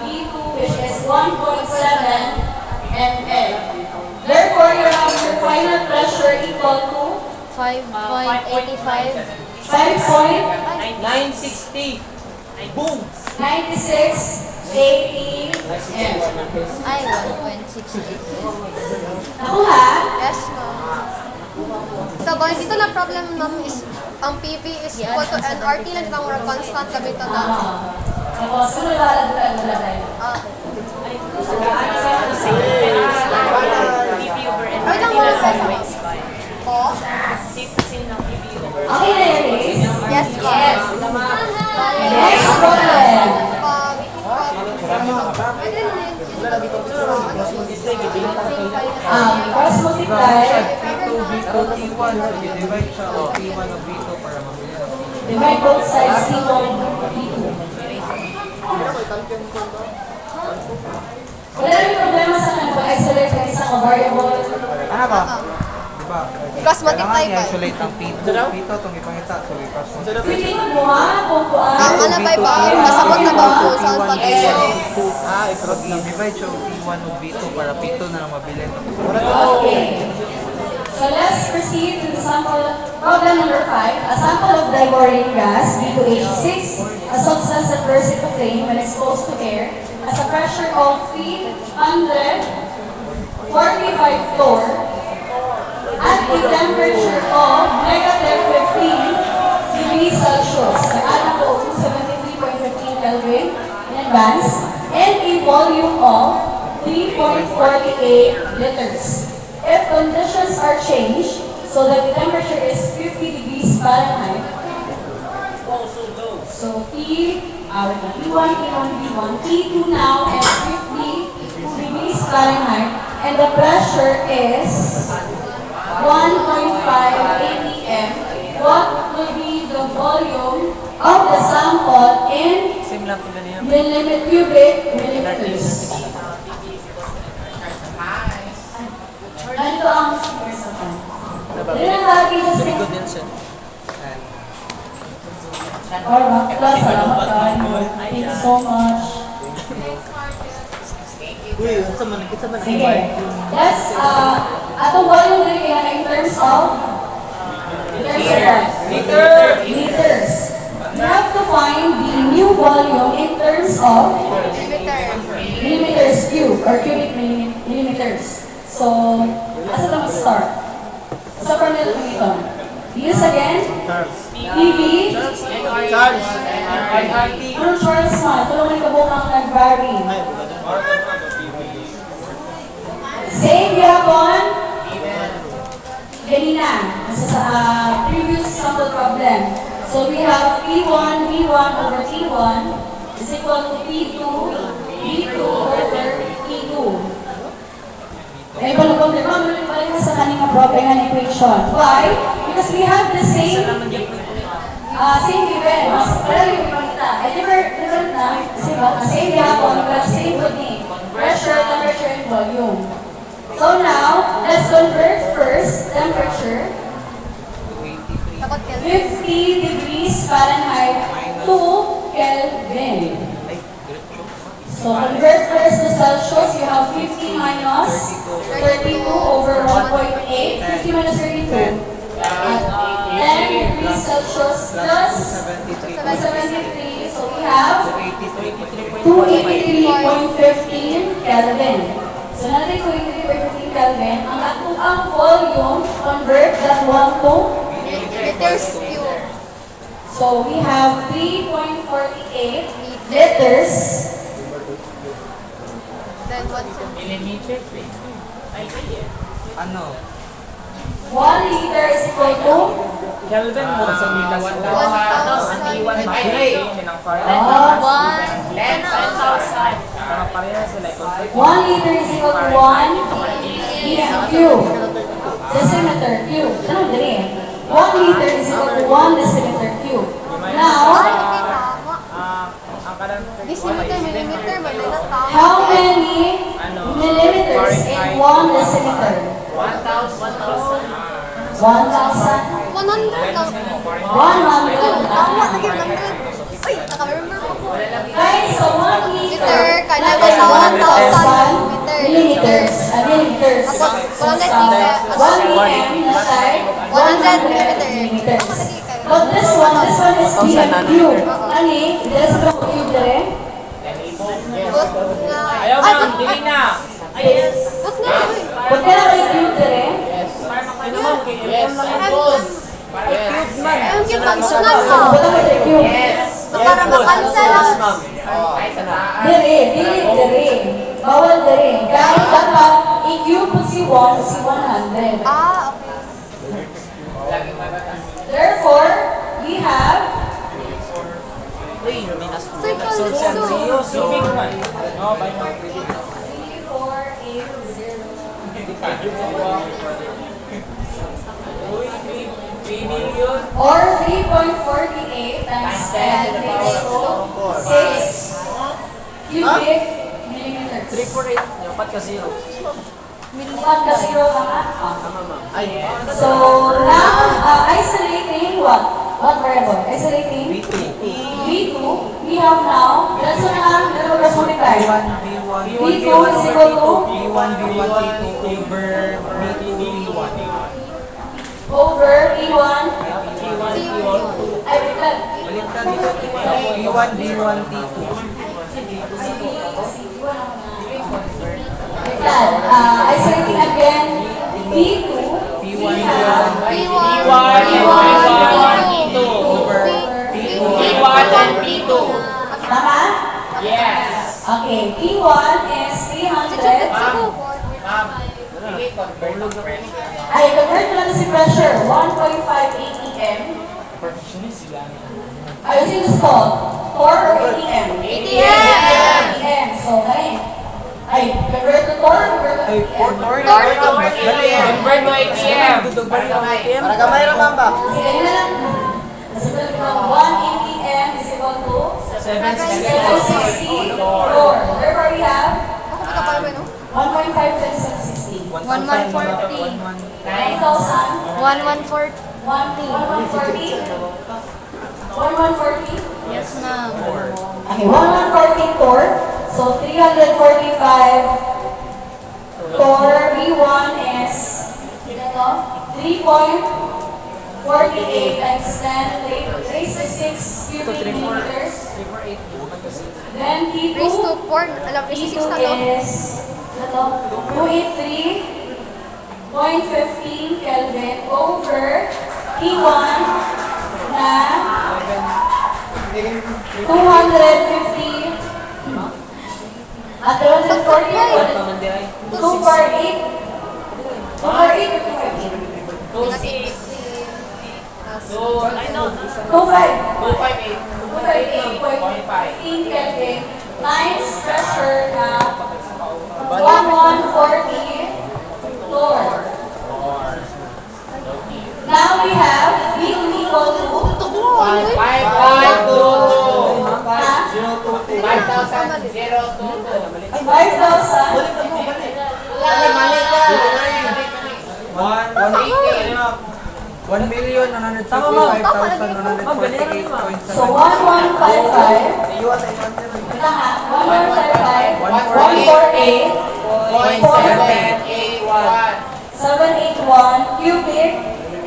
V2, which is 1.7 ml. Therefore, you have your final pressure equal to 5.85. 960. Boom! 5.9680 m. Ay, 1.60. Nakuha? Yes, ma'am. So, bali dito na problem namin is, ang PV is equal to NRT lang kang constant kami ito na. Tapos, kung nalalagdag mo tayo. Ay, lang wala sa po? Okay na yun, Liz? Yes, ma'am. Next problem. Cross multiply. T1, divide siya o T1 of V2 para mamili. Divide both sides, T1 and T2. Wala rin problema sa kanila pag-isolate ng isang variable. Ano ba? Diba? Because multiply Kailangan ba? i-isolate ang P2. P2 itong ipangita. So, because Feeling mo ha, kung kuan. Ano ba ba? Kasabot na ba po sa pag-isolate? Pag-divide siya P1 o B2 para P2 na lang mabilin. Okay. So let's proceed to the sample, problem number 5. A sample of diborane gas, B2H6, a substance that bursts into flame when exposed to air, has a pressure of 345 torr at a temperature of negative 15 degrees Celsius. Nag-add po 73.15 Kelvin in advance, and a volume of 3.48 liters. If conditions are changed, so that the temperature is 50 degrees Fahrenheit, so T1, T1, T1, T2 now, and 50 degrees Fahrenheit, and the pressure is 1.5 atm, what will be the volume of the sample in Same lang po ganyan. cubic millimeters? Ano ang sasakan? Hindi na lagi kasi. Very good din, sir. Or plus, salamat tayo. Thank you so much. Uy, sa man, kita man. Sige. Let's, atong volume din kaya in terms of liters. You have to find the new volume in terms of millimeters cube or cubic millimeters. So, asa lang start? Sa Cornell Newton. Use again. PV. Charles. Ano Charles man? Tulungan ka bukang nag-vary. Same yapon. Ganina. Sa previous sample problem. So we have P1 over T1 is equal to P2 over T2. Eh, balugong di ba? Balik sa kanina problem and equation. Why? Because we have the same given. Wala yung ipakita. Eh, different na. Same yapon, but same good name. Pressure, temperature, and volume. So now, let's convert first temperature. 50 degrees Fahrenheit to Kelvin. So convert first to Celsius, you have 50 minus 32 over 1.8. 50 minus 32. 10 degrees Celsius plus 73. So we have 283.15 Kelvin. So natin 283.15 Kelvin. Ang atuang volume, convert that one to Liters cube. so we have 3.48 liters. Then what's it? Ano? 1 liter is equal to Kelvin mo sa mitas. 1,000. Para pareha sila. 1 liter is equal to 1 cube. Decimeter cube. Ano dali? 1 liter is equal to 1 decimeter cube. Now, Ang kadang Decimeter, millimeter, malala tama. how many millimeters in 1 decimeter? 1,000. 100 lang. 100. Tama, sige, 100. Ay, naka-remember ko po. Guys, so 1 liter Liter, kanya ko sa 1,000 millimeters. Millimeters. Tapos, 100 liter. 1 mm na side. 100 millimeter. Millimeters. Ako lagi kayo. But this one is being cube. Ani, this is the cube dire. But nga. Ayaw Ay, ma'am, dili na. but nga. But kaya kay cube dire. Ano ma'am, Yes. Ang cute ang sunan mo. Wala ko sa cube. Para makansel. Dire. Bawal dire. Kaya dapat i-cube po si 100. Ah, okay. Therefore, we have Circle so. Big man. No, by no. 3 million. or 3.48 times 10 raised to 6 Cubic millimeters. 348. Dapat ka 0. One ka zero ka nga. Tama, ma'am. Ay, So now, isolating what? What variable? Isolating B2. V2. We have now, that's one ang dalawa multiply. B1, B1, V2 is equal to B1, B1, B2 over B2, B1. over V1. Ay, wait lang. Baliktad dito. B1, B1, T2. Wait lang. Isolating again, V2. B1, We have over B1 and B2. Tama? yes. Okay, P1 is 300. Ay, convert mo lang si pressure. 1.5 ATM. Ay, yung stall. 4 or ATM? ATM. So, ay, convert to 4 or convert to ATM? Convert mo ATM. Para gamay ra, ma'am ba? Sige, yun na lang. Sabi ko, 1 ATM is equal to 760 4. Therefore, we have Ako pagkapalwa, no? 1.5 times 760. 1140. 9,000. 1140. 1140. 1140. Yes, ma'am. Okay, 1140 torque. So 345 torque. V1 is 3.48 times 10 raised to 6 cubic millimeters. 348. Then T2. Raise to 4. Alam, raise to 6 na to. is 283.15 Kelvin over T1 na 250 at 240 248 258.15 Kelvin times pressure na 1140 torque. Now we have V equal to 1,155,148.7. so 1155 ito nga 1155 148.781 cubic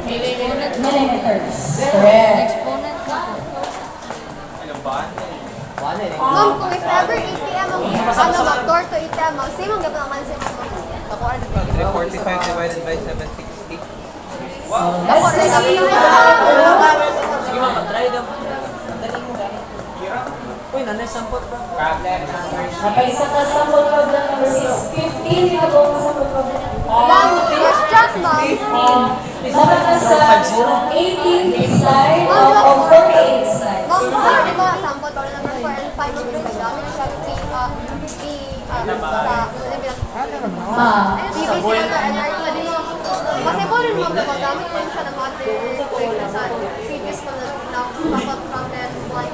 millimeters. Correct. Exponent na po. Ma'am, kung if ever ATM ang mag-door to ATM, same ang gabang naman sa mga. Nakuha na ba? 345 divided by 760. Let's proceed. Sige, ma'am. Try daw. Uy, nanay sampot ba? Napaisa ka sa sample problem number 6. 15 na po ang sample problem. Ma'am, question, ma'am. Dapat ka sa 18 slide o 48 slide. Ma'am, kung di ba sample problem number 4 and 5 ng grade, dami na siya PVC motor NRT. Possible rin ma'am na magamit po siya ng other sa previous ko na kapag from that 1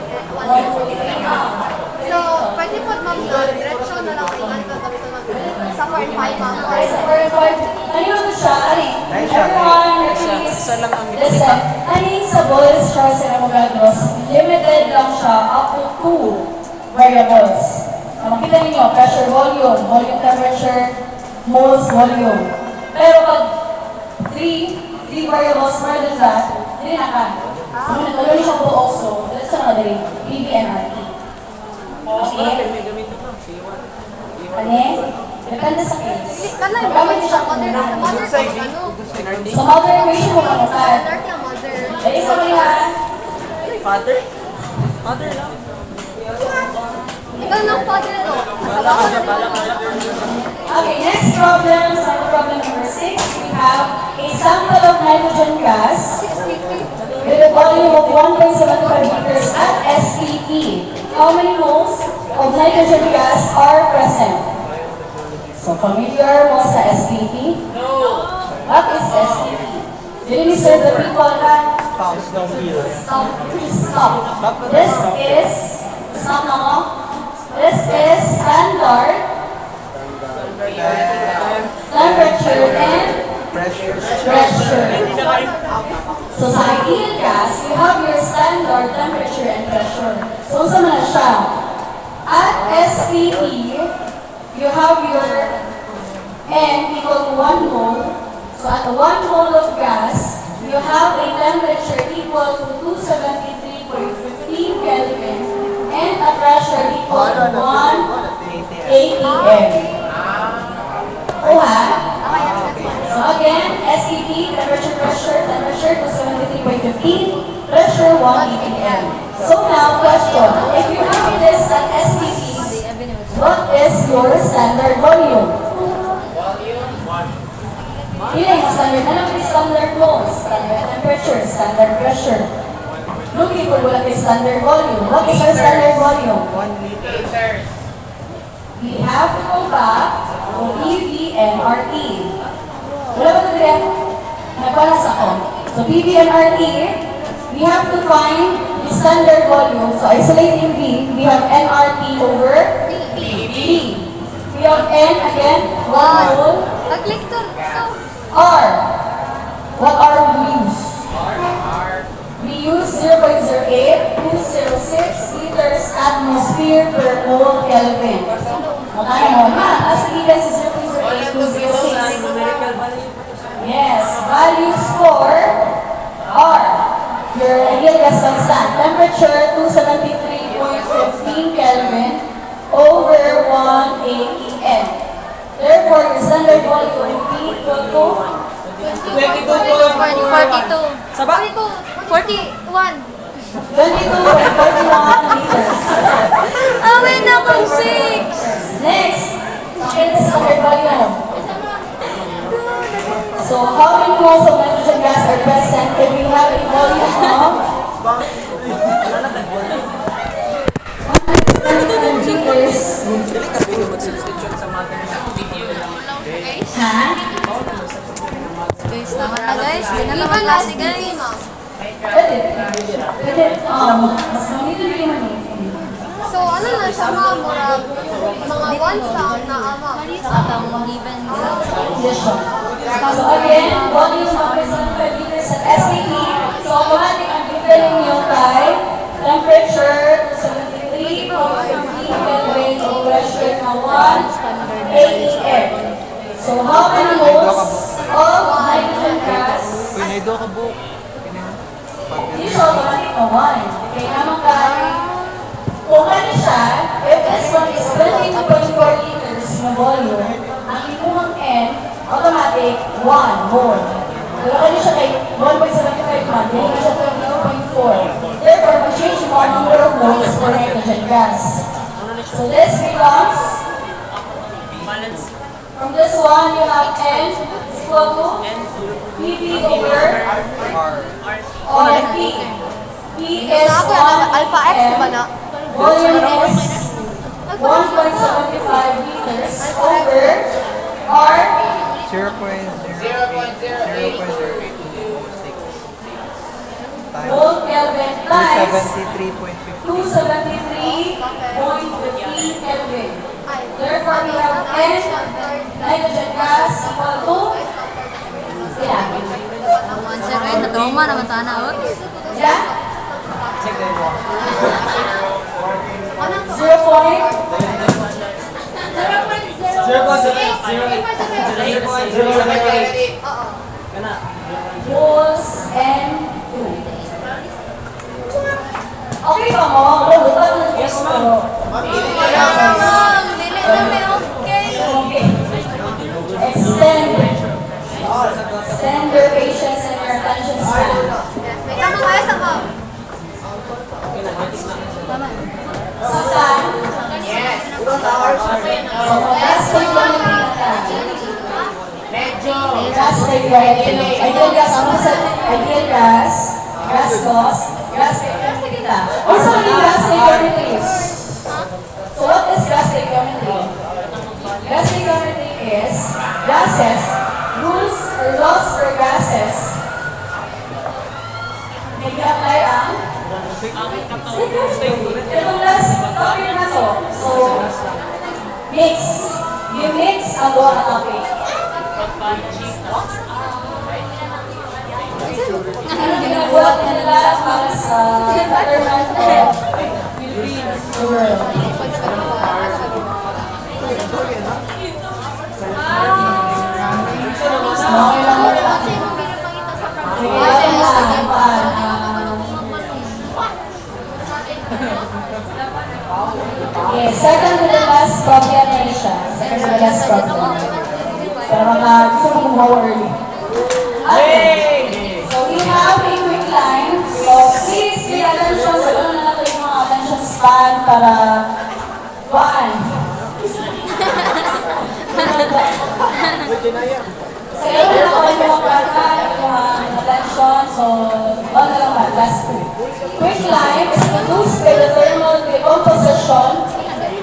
So, pwede po ma'am na diretso na lang kayo ganito gamitin ma'am sa 4 and 5 ma'am. Okay, so 45. Kanino to siya? Everyone, Isa lang ang listen. Kaning sa boys siya sa Remogados, limited lang siya up to 2 variables. Makita ninyo, pressure, volume temperature, moles, volume. Pero pag 3 variables more than that, hindi na ka. So, nagkaroon siya po also, let's go na rin, PBNRT. Okay? Ano? Depende sa case. Kanay mo Magamit siya mother kung ko ano. so, mother equation mo kamutan. NRT ang mother. Dali sa mga Father? Father lang. Ikaw lang father no. Sabaw ko na rin. Okay, next problem, sample problem number 6. We have a sample of nitrogen gas 680. with a volume of 1.75 liters at SPP. How many moles of nitrogen gas are present? So, familiar mo sa SPP? No. What is SPP? Did you serve the people na? Stop. This is, stop na mo? This is standard temperature and Pressure. pressure. So sa ideal gas, you have your standard temperature and pressure. So sa na siya? At SPE, you have your N equal to 1 mole. So at 1 mole of gas, you have a temperature equal to 273.15 Kelvin and a pressure equal to 1 ATM. Oh ha? So again, SEP, temperature, pressure, 273.15, pressure 1 ATM. So now, question, if you have this at SPE, what is your standard volume? Yun yung standard. Ano yung standard moles? Standard temperature, standard pressure. Looking for wala yung standard volume. What is our standard volume? 1 liter. We have to go back to PV and RT. Wala ba ito din? Nagpalas ako. So PV and RT, we have to find the standard volume. So isolating V, we have nRT over V. We have N again, 1 mole. Nag-click to. So, R. What R we use? We use 0.08206 liters atmosphere per mole Kelvin. Magkano mo? As given is 0.08206. Yes. Values for R. Your ideal gas constant. Temperature 273.15 Kelvin over 1 ATM. Therefore, your standard volume will be equal to 42. 41. 22.41 liters. Away na kung 6. Next, second standard volume. So, how many moles of nitrogen gas are present if we have a volume of 100 liters? Ha? Guys, naman na guys. Hindi na naman klase guys. Pwede. Pwede. Mas mamito rin naman eh. So, ano na siya mga 1 sound na ama. Atang given. Condition. So again, volume of 75 liters at SPE. So automatic ang given ninyo kay temperature 73.15 Kelvin o pressure na 1 AEM. So how many moles of nitrogen gas? Pinaido ka po. Hindi siya automatic na 1. Kaya naman kay kung ano siya, if this one is 22.4 liters na volume, ang inyong N, automatic 1 mole. Pero kaya siya kay 1.75 man, hindi na siya 22.4. Therefore, mag-change mo ang number of moles for nitrogen gas. So this becomes, from this one, you have N is equal to PV over or P. P is Ako yan, alpha X, di ba na? volume is 1.75 liters over R 0.008 mole Kelvin times 273.50. 273.15 Kelvin. Therefore, we have N nitrogen gas equal to yeah. Ang answer ay natoma naman ta na ot. Yeah? 0.008 moles and 2. Okay pa mo? Lupa ng gusto. Dili na may okay. Okay. Extend your patience and your attention span. May tanong kayo sa ma'am. So, time. So, last week lang yung gas frequency. Ideal gas, ano sa ideal gas, gas loss, gas frequency kita. Also, yung gas frequency. So, what is gas frequency? Gas frequency is gases, rules or laws for gases. May apply ang Itong last topic na to. So, mix. You mix ang buwan na topic. Ano ginagawa nila para sa betterment of Philippines world? Okay lang mo lang. Okay lang yes, second to the last problem na siya. Second to the last problem. Para gusto mo gumawa early. Okay. So we have a quick line. So please pay attention. So ano na natin yung mga attention span para one. So yun na ako yung mga plata, yung mga attention. So one na lang ba? Last two. Quick line is produced by the thermal decomposition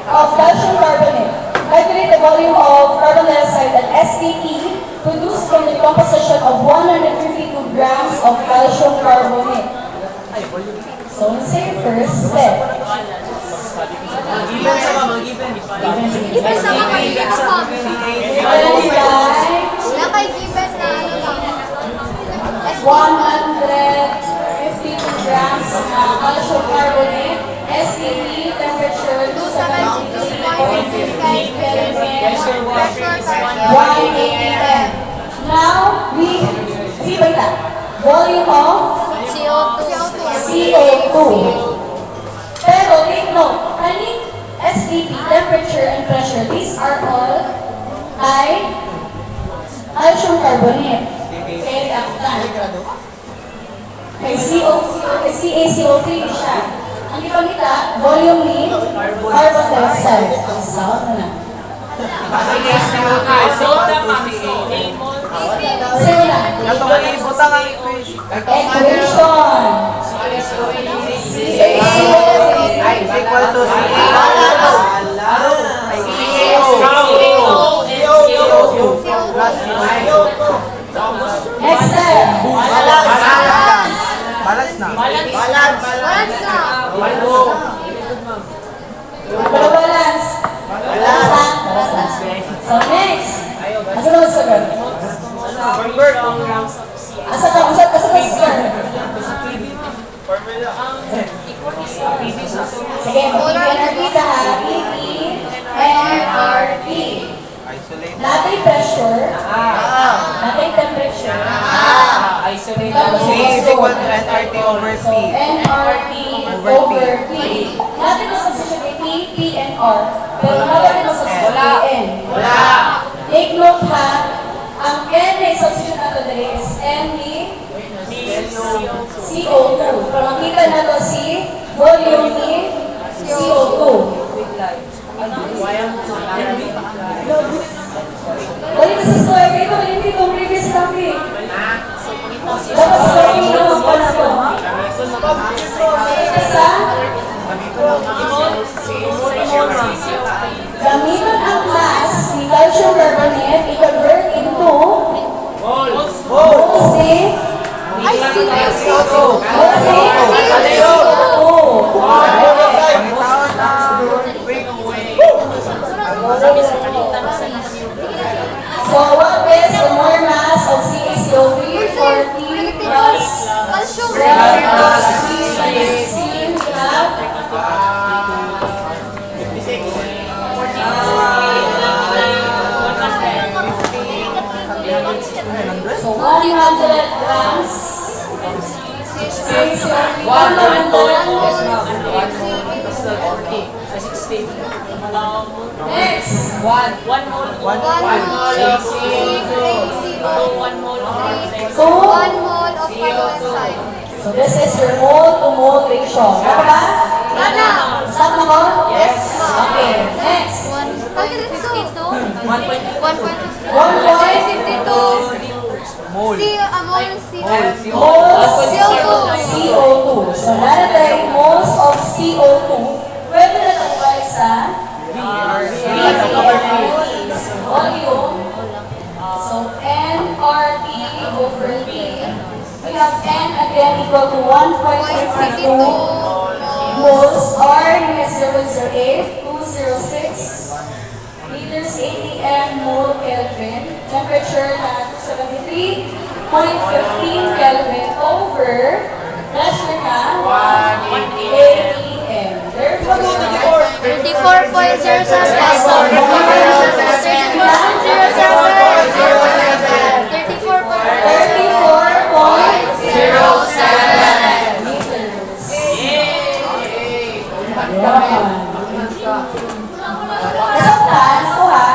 of calcium carbonate. Calculate the volume of carbon dioxide and SPE produced from the composition of 152 grams of calcium carbonate. So, let's say first step. Given sa mga given. Given sa mga given sa mga. Nakay given na ano lang. 152 grams of calcium carbonate, SPE, temperature 272.55 Kelvin, Pressure 180 M. Now, we see ba ita? Volume of CO2. Pero, take note, kaning SPE, temperature, and pressure, these are all high calcium carbonate. Okay, kay CaCO3 siya. Ang ipagkita, volume ni carbon dioxide. Sawag na lang. Sa'yo na. Equation. Equal to Next step. balance na. Balance na. Balance. So next. Asa na mas sagot? Asa ka? Asa ka score? Sige, mag-NRT ka ha. PP, NRT. Isolate. Natin pressure. Natin temperature. Isolate. Tapos C is equal to nRT over So, P. nRT over P. Natin mas position ay P, P, and R. Pero natin mas position ay N. Take note ha, ang N na substitution natin dali is N ni CO2. Pero makita na to si volume ni CO2. Balik sa score. Ito, hindi ito previous topic. Dapat sa topic na ako na to. Basta, gamitan ang mass ni calcium carbonate i-convert into moles ni Ay, CO2. So what is the more mass of CaCO3? 40 plus Calcium. 12 plus 16 we have so 100 grams. 16. Next. One mole. One mole of So, 1 mole of carbon dioxide. so this is your mole to mole ratio. Ano ba? Wala. Stop na ko? Yes. Okay. Next. 1.52. 1.52. 1.52 Mole. Mole moles CO2. CO2. So, natin moles of CO2. Pwede na ito balik sa volume. So, nRT over T. We have N again equal to 1.52 moles, or is 0.08, 206 liters ATM mole Kelvin. Temperature na 73.15 Kelvin over pressure na 1 ATM. Therefore, 34.0 sa peso. 34.07 liters. Nasakta? Nakuha?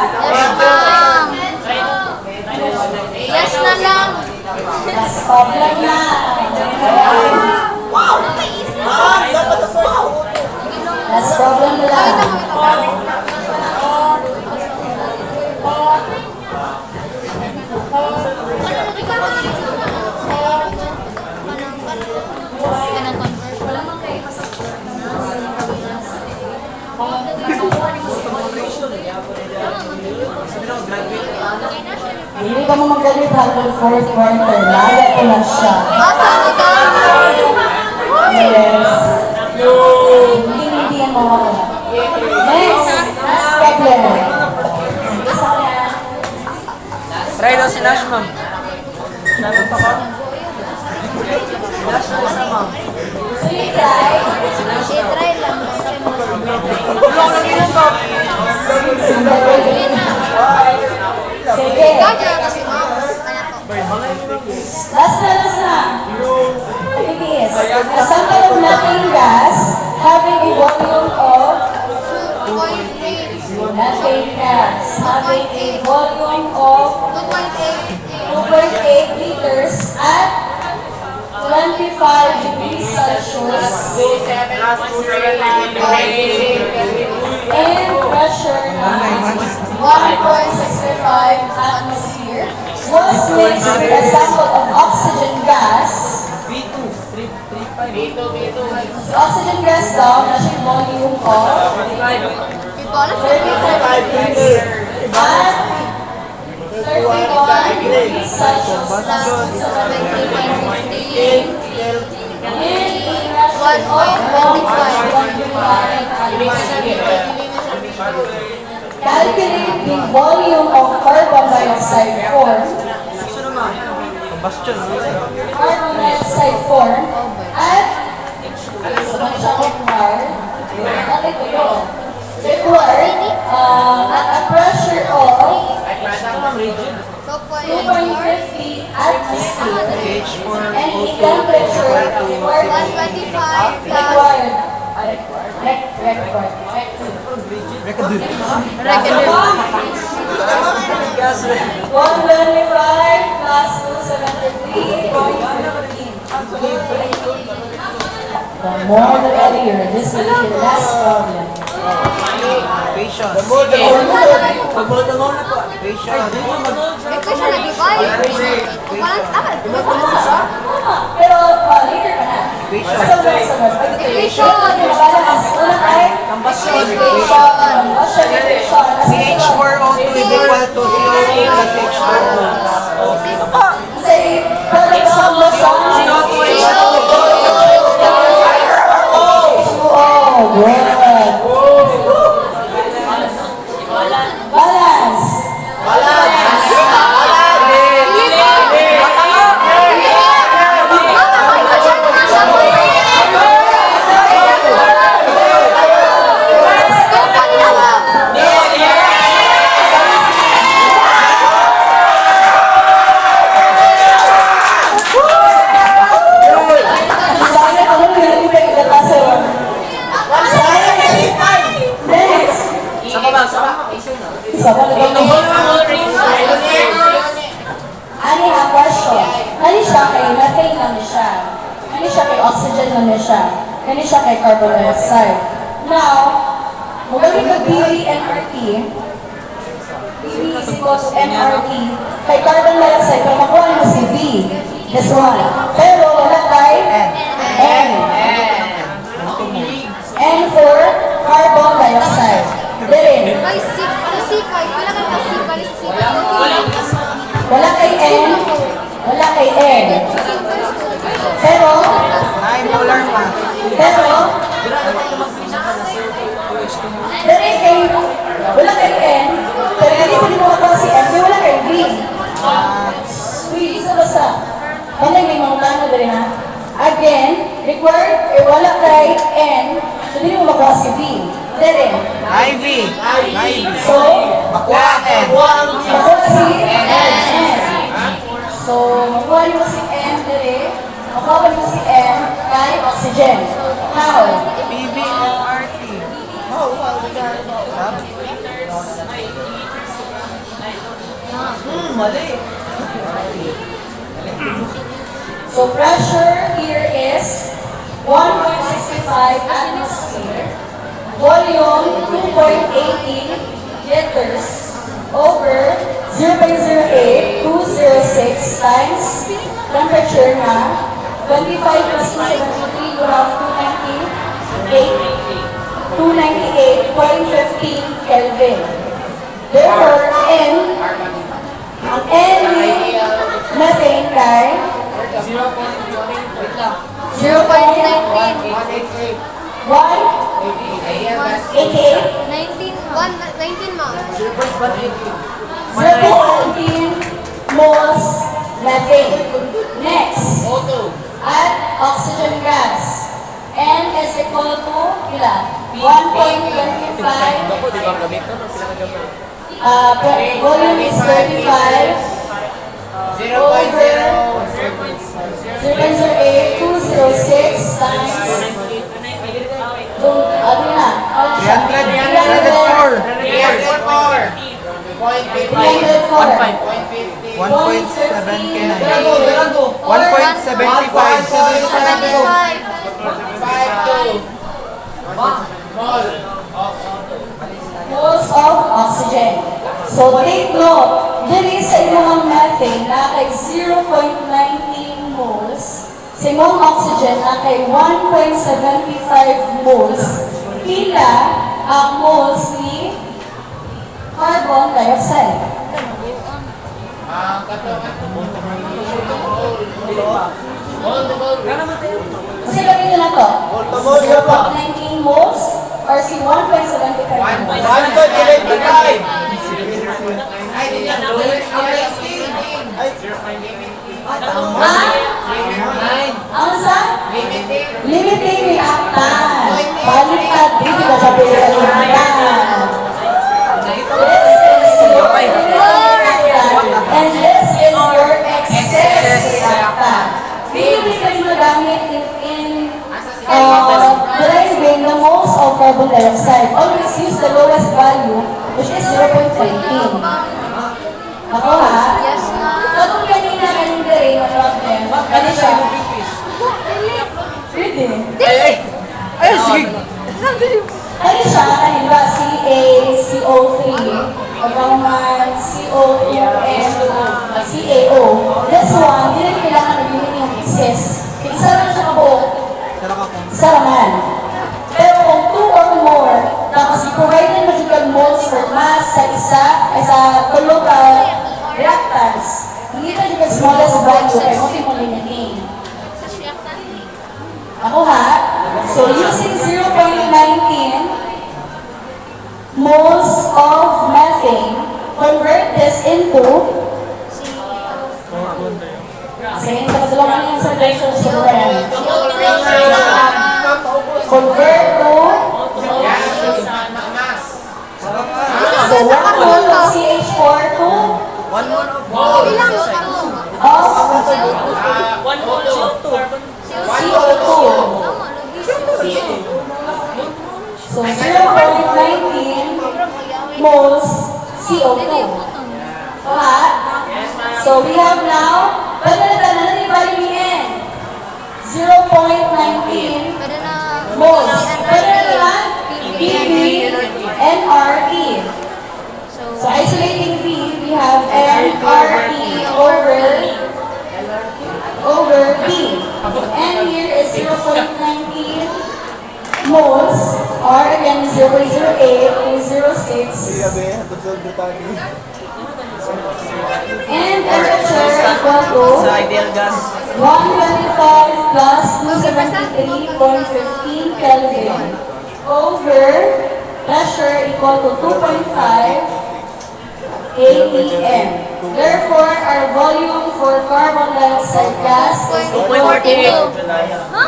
Yes na lang. Mas problem na. Mas problem na lang. Hindi ka mo magalit hanggang fourth quarter. Laya ko na siya. Yes. Hindi yan mawawala. Next. Next problem. Gusto ko yan. Try daw si Nash, ma'am. So you try. I-try lang. Sige. Gagawin kasi ma'am. Last na. Pagkikis. A sample of methane gas having a volume of methane gas having a volume of 2.8 liters at 25 degrees Celsius and pressure na 1.65 atmosphere was mixed with a sample of oxygen gas. Oxygen gas daw na siya volume of 35 liters at 31 degrees Celsius and calculate the volume of carbon dioxide formed. Combustion. Carbon dioxide formed at at a pressure of 2.50 atmosphere and a temperature required record 125 plus 273.15. The more the merrier. This will be the last problem. Patience. Patience. Ito siya nag-divide. Balance dapat. Pero later ka na. Sunod. Equation. Una tayo. Equation. CH4O2 is equal to CO2 plus H2O. Kasi, product of the sun. H2O. Good. Balance. Ani ha question. Kani siya kay methane lang siya. Kani siya kay oxygen lang siya. Kani siya kay carbon dioxide. Now, magaling ka PV NRT. PV is equal to NRT. Kay carbon dioxide, kung makuha mo si V, this one. Pero wala kay N. N for carbon dioxide. Dirin. May sikay. Wala kang kasikay. Wala kay N. Wala kay N. Pero, Pero, dali kay, wala kay N, pero hindi ko din makakuha si N, may wala kay V. Uy, isa basta. Kaya may mga plano dali ha. Again, required, wala kay N, so hindi mo makuha si V. Dali. Ivy. So, Makuha N. makuha si N. So, makuha mo si N dali. Makuha mo si N kay oxygen. How? PVLRT. Mali. So pressure here is 1.65 atmosphere, volume 2.18 liters over 0.08206 times temperature na 25 plus 273, you have 298.15 Kelvin. Therefore, ang N ni methane kay 0.19. 19 ma'am. 0.19 moles methane. Next, add oxygen gas. N is equal to ilan? 1.25. Volume is 35 over 0.08206 times ano na? 304. 1.75. Moles of oxygen. So take note, diri sa imong methane na kay 0.19 moles, sa imong oxygen na kay 1.75 moles, pila ang moles ni carbon dioxide. Kasi gawin nyo na to. 0.19 moles or si 1.75 moles. 1.75. Ang sa? Limiting reactant. Baliktad, hindi ka sabi sa reactant. And this is your excess reactant. Hindi kayo magamit in deriving the moles of carbon dioxide. Always use the lowest value, which is 0.19. Ako ha? Yes ma'am. Katong kanina kanina rin, ang problem. Kani siya? Pwede. Ay, sige. Kani siya, kanina, Ca, CO3, pagkaman, CO2, and CaO. This one, hindi rin kailangan nag-unit yung excess. Isa lang siya kabuo. Isa naman. Pero kung 2 or more, tapos i-provide mo yung moles per mass sa isa, ay sa tulog ka reactants, hindi na yung smallest value kay mo limiting. Ako ha? So using 0.19 moles of methane, convert this into sige, kapatulungan niyo sa ratios ko rin. Convert to so 1 mole of CH4 to Ilang of CO2. So 0.19 moles CO2. So ha? So we have now, ano yung value ni N? 0.19 Pwede na moles. Pwede na naman? PV and RE. So isolating V, we have NRE over B. And here is 0.19 moles, or again 0.0806. And temperature equal to Sa ideal gas. 125 plus 273.15 Kelvin over pressure equal to 2.5 ATM. Therefore, our volume for carbon dioxide gas is 2.42.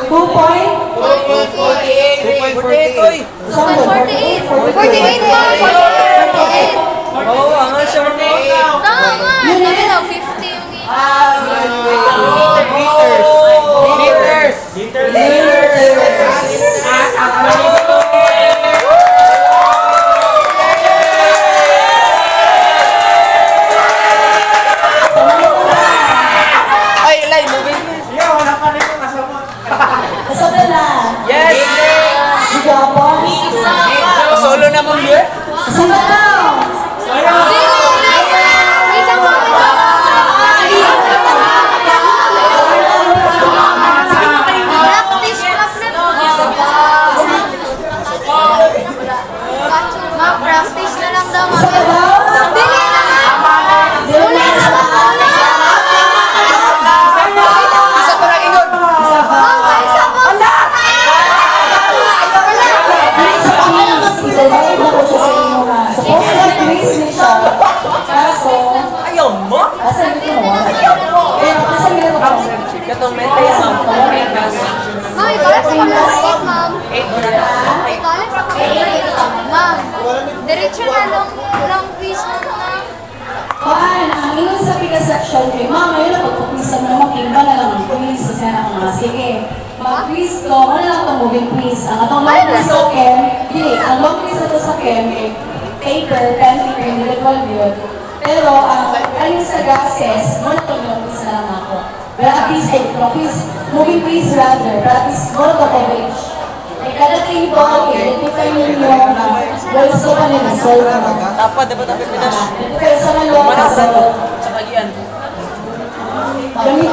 2.48. 2.48. 2.48. 48 pa! 48! Oo, angal siya mo. Tama! Sabi daw, 50 yung Liters. Ay, Lai, moving. Kasabi na. Yes! Gigapon. Solo na mo yun? Kasabi na. Practice na lang daw. Kasabi na. Dili na Isa pa lang ingon. Idalay na ko siya sa inyo nga. Supposed to quiz niya siya. Kaso, Ayaw mo? asan dito mo? Asan dito mo? Katong mente yan, ma'am. Ma'am, ibalik sa kami ng 8, ma'am. Ibalik sa kami ng 8. Ma'am, diretso na long quiz na ma'am. Paan, ang inyong sa pika-section kay ma'am, ngayon na pagpupisa mo naman, kimba na lang ang quiz. Kasi na ako nga, sige. Mag-quiz ko, ano lang itong moving quiz. Ang atong long quiz sa Kem, hindi, ang long quiz na ito sa Kem, paper, pen, paper, individual yun. Pero, ang ayun sa gases, mo na itong long quiz na lang ako. Pero at least, long quiz, moving quiz rather, but at least, mo na ito coverage. Ay, kada table, identify ninyo na words ko pa nila, solve mo. Dapat tayo pinas. Pero sa mga Manasan so, sa kagian. gamit,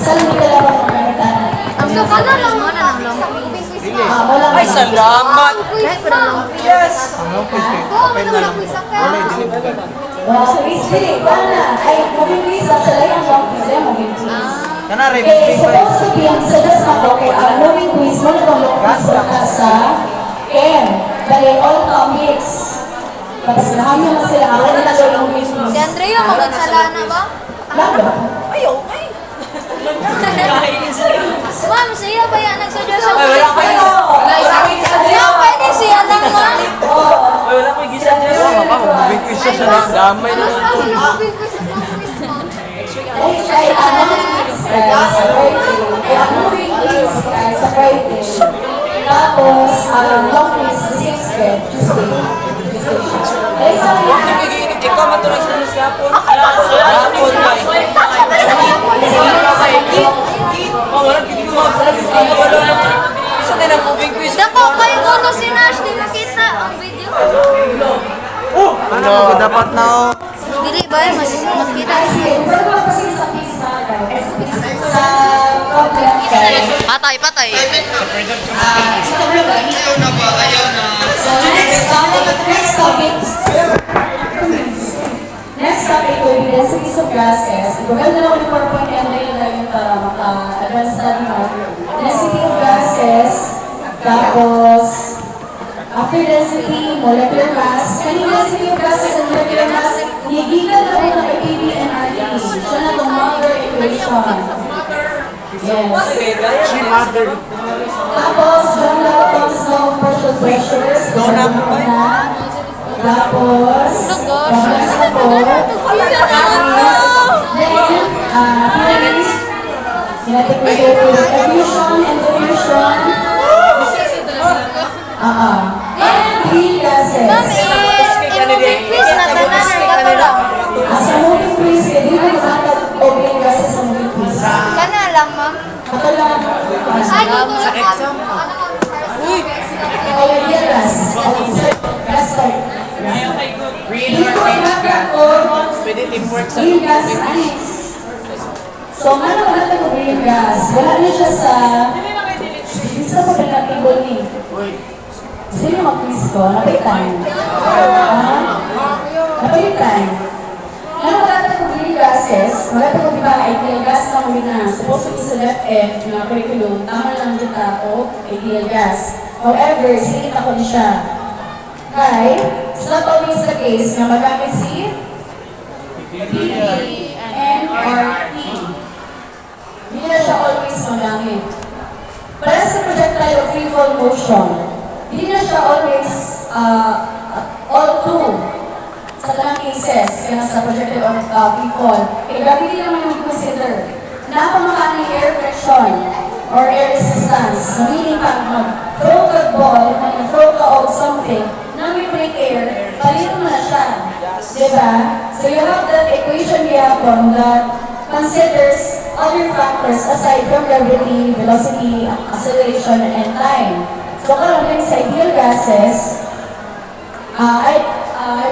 saan hindi ka lang magkakataan? Ang suka na lang muna ng long quiz. Wala Ay, salamat! Quiz, ma'am. Yes! Oo, may naman ang quiz sa kaya. quiz, hindi, wala. Ay, mag-quiz lang siya lang ang long quiz, yan mag-quiz. Kana rin, Eh, supposed to be, ang suggest ako, kay ang moving quiz, mo na itong long quiz ka sa M. Dahil all topics. Tapos nahan nyo na sila, ako na lang yung quiz mo. Si Andrea, magod sa lana ba? Lalo. Ay, okay. Ma'am, siya ba yan nagsuggest sa Ay, wala kayo. Ma'am, pwede siya lang, ma'am. Ay, wala ko gisa niya. mag-moving quiz siya sa lang. Damay na. Gusto ko yung quiz sa quiz, ma'am. Ay, ang moving quiz guys, sa Friday. Ay, ang moving quiz guys, sa Friday. Tapos, ang long quiz sa 6th Feb, Tuesday. Ay, sa Ikaw matulog sa nus yapon. Yapon ba? Oh, wala kiti ko. Isa din ang moving quiz. Dako kayo ko no si Nash, di makita ang video. Ano, dapat na oh. Dili ba, mas makita. sa problem guys. Patay, patay. Sa problem guys. So, next topic will be densities of gases. Maganda na ako ng PowerPoint and later na yun para maka-advance study mo. Density of gases, tapos after density, molecular mass. Kaning density of gases and molecular mass, higigan na po na kay PBNRT. Siya na itong mother equation. Yes. Tapos, John Dalton's law of partial pressures. Tapos, pagkasa po. Then, theories. Kinetic diffusion and diffusion. And green gases. I-moving quiz na tanan kato lang. As a moving quiz, pwede mo magkakad o green gases sa moving quiz. Kana lang, ma'am. Ito lang. Ay, dito lang, ma'am. Uy! Kaya gas. Gas type. Dito ako. Pwede teamwork sa Green gas annex. So, ano ba natin kung green gas? Wala na siya sa... Gusto ko pinag-table ni. Sino mag-quiz ko? Napay time. Napay time. Ano ba natin real gases, maganda ko diba, ideal gas lang kami na supposed to be sa DepEd na curriculum, tama lang dito o ideal gas. However, sinita ko ni siya. Kay, it's not always the case na magamit si PPNRT. Hindi na siya always magamit. Para sa projectile of freefall motion, hindi na siya always all true sa tanang cases, kaya sa projectile of freefall. Kaya gamitin naman yung consider. Napamaka ng air friction or air resistance. Meaning pag mag-throw ka ball, mag-throw ka of something, na may break air, palito mo na siya. Diba? So you have that equation yapon that considers other factors aside from gravity, velocity, acceleration, and time. So karamihan sa ideal gases, I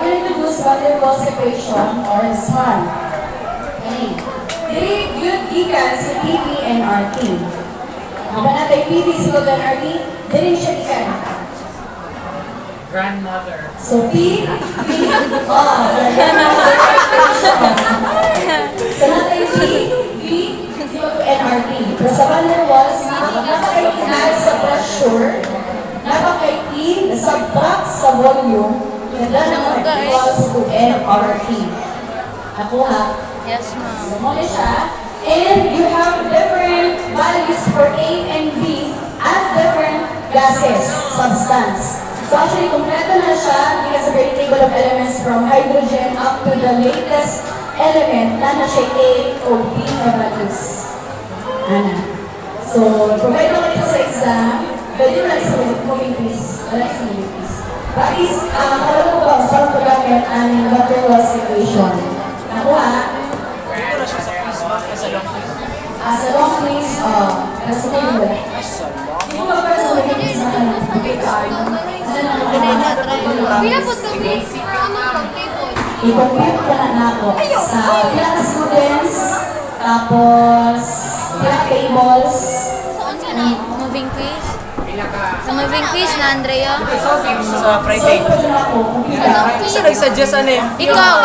will introduce Van der Waals equation or this one. Okay. Dili good gikan si PV and RT. Ang natin PV is equal to RT, dili siya gikan. Grandmother. So P, so natin V is equal to NRT. Pero sa Van der Waals, napaka-add sa pressure, napaka-i subtract sa volume, and then equals to NRT. Ako ha? Yes, ma'am. So mo siya. And you have different values for A and B at different gases, substance. So actually, kompleto na siya because of the table of elements from hydrogen up to the latest element na siya A o B na values. Ana. So, provide ko ito sa exam. Pwede mo lang sa moving quiz. Wala sa moving quiz. But at least, alam mo ba, sa pagkakamit ang Van der Waals equation. Nakuha? Sa long quiz, nasa ko yun. Hindi mo ba para sa moving quiz na Pinapot ka please for ano pang table. I-compute ko na ako sa ilang students, tapos ilang tables. Saan ka na? Moving quiz? Sa moving quiz na, Andrea? Sa Friday. So, ito na ako. Isa nag-suggest ano eh. Ikaw!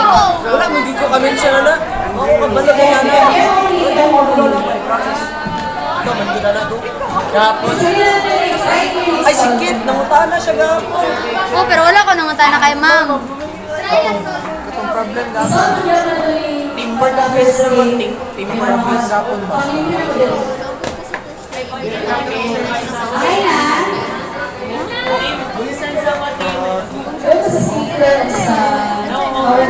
Wala, hindi ko kami siya na. Oo, kabalo ka na. Ikaw, mandi ka na to. Gapon. Ay, sikit. Nangutaan na siya gapon. Oh, pero wala ko naman tayo na kay ma'am. Itong problem So, gapon. ito na tuloy. Teamwork na best naman. Teamwork na best gapon ba? Okay na. Ito sa speaker sa power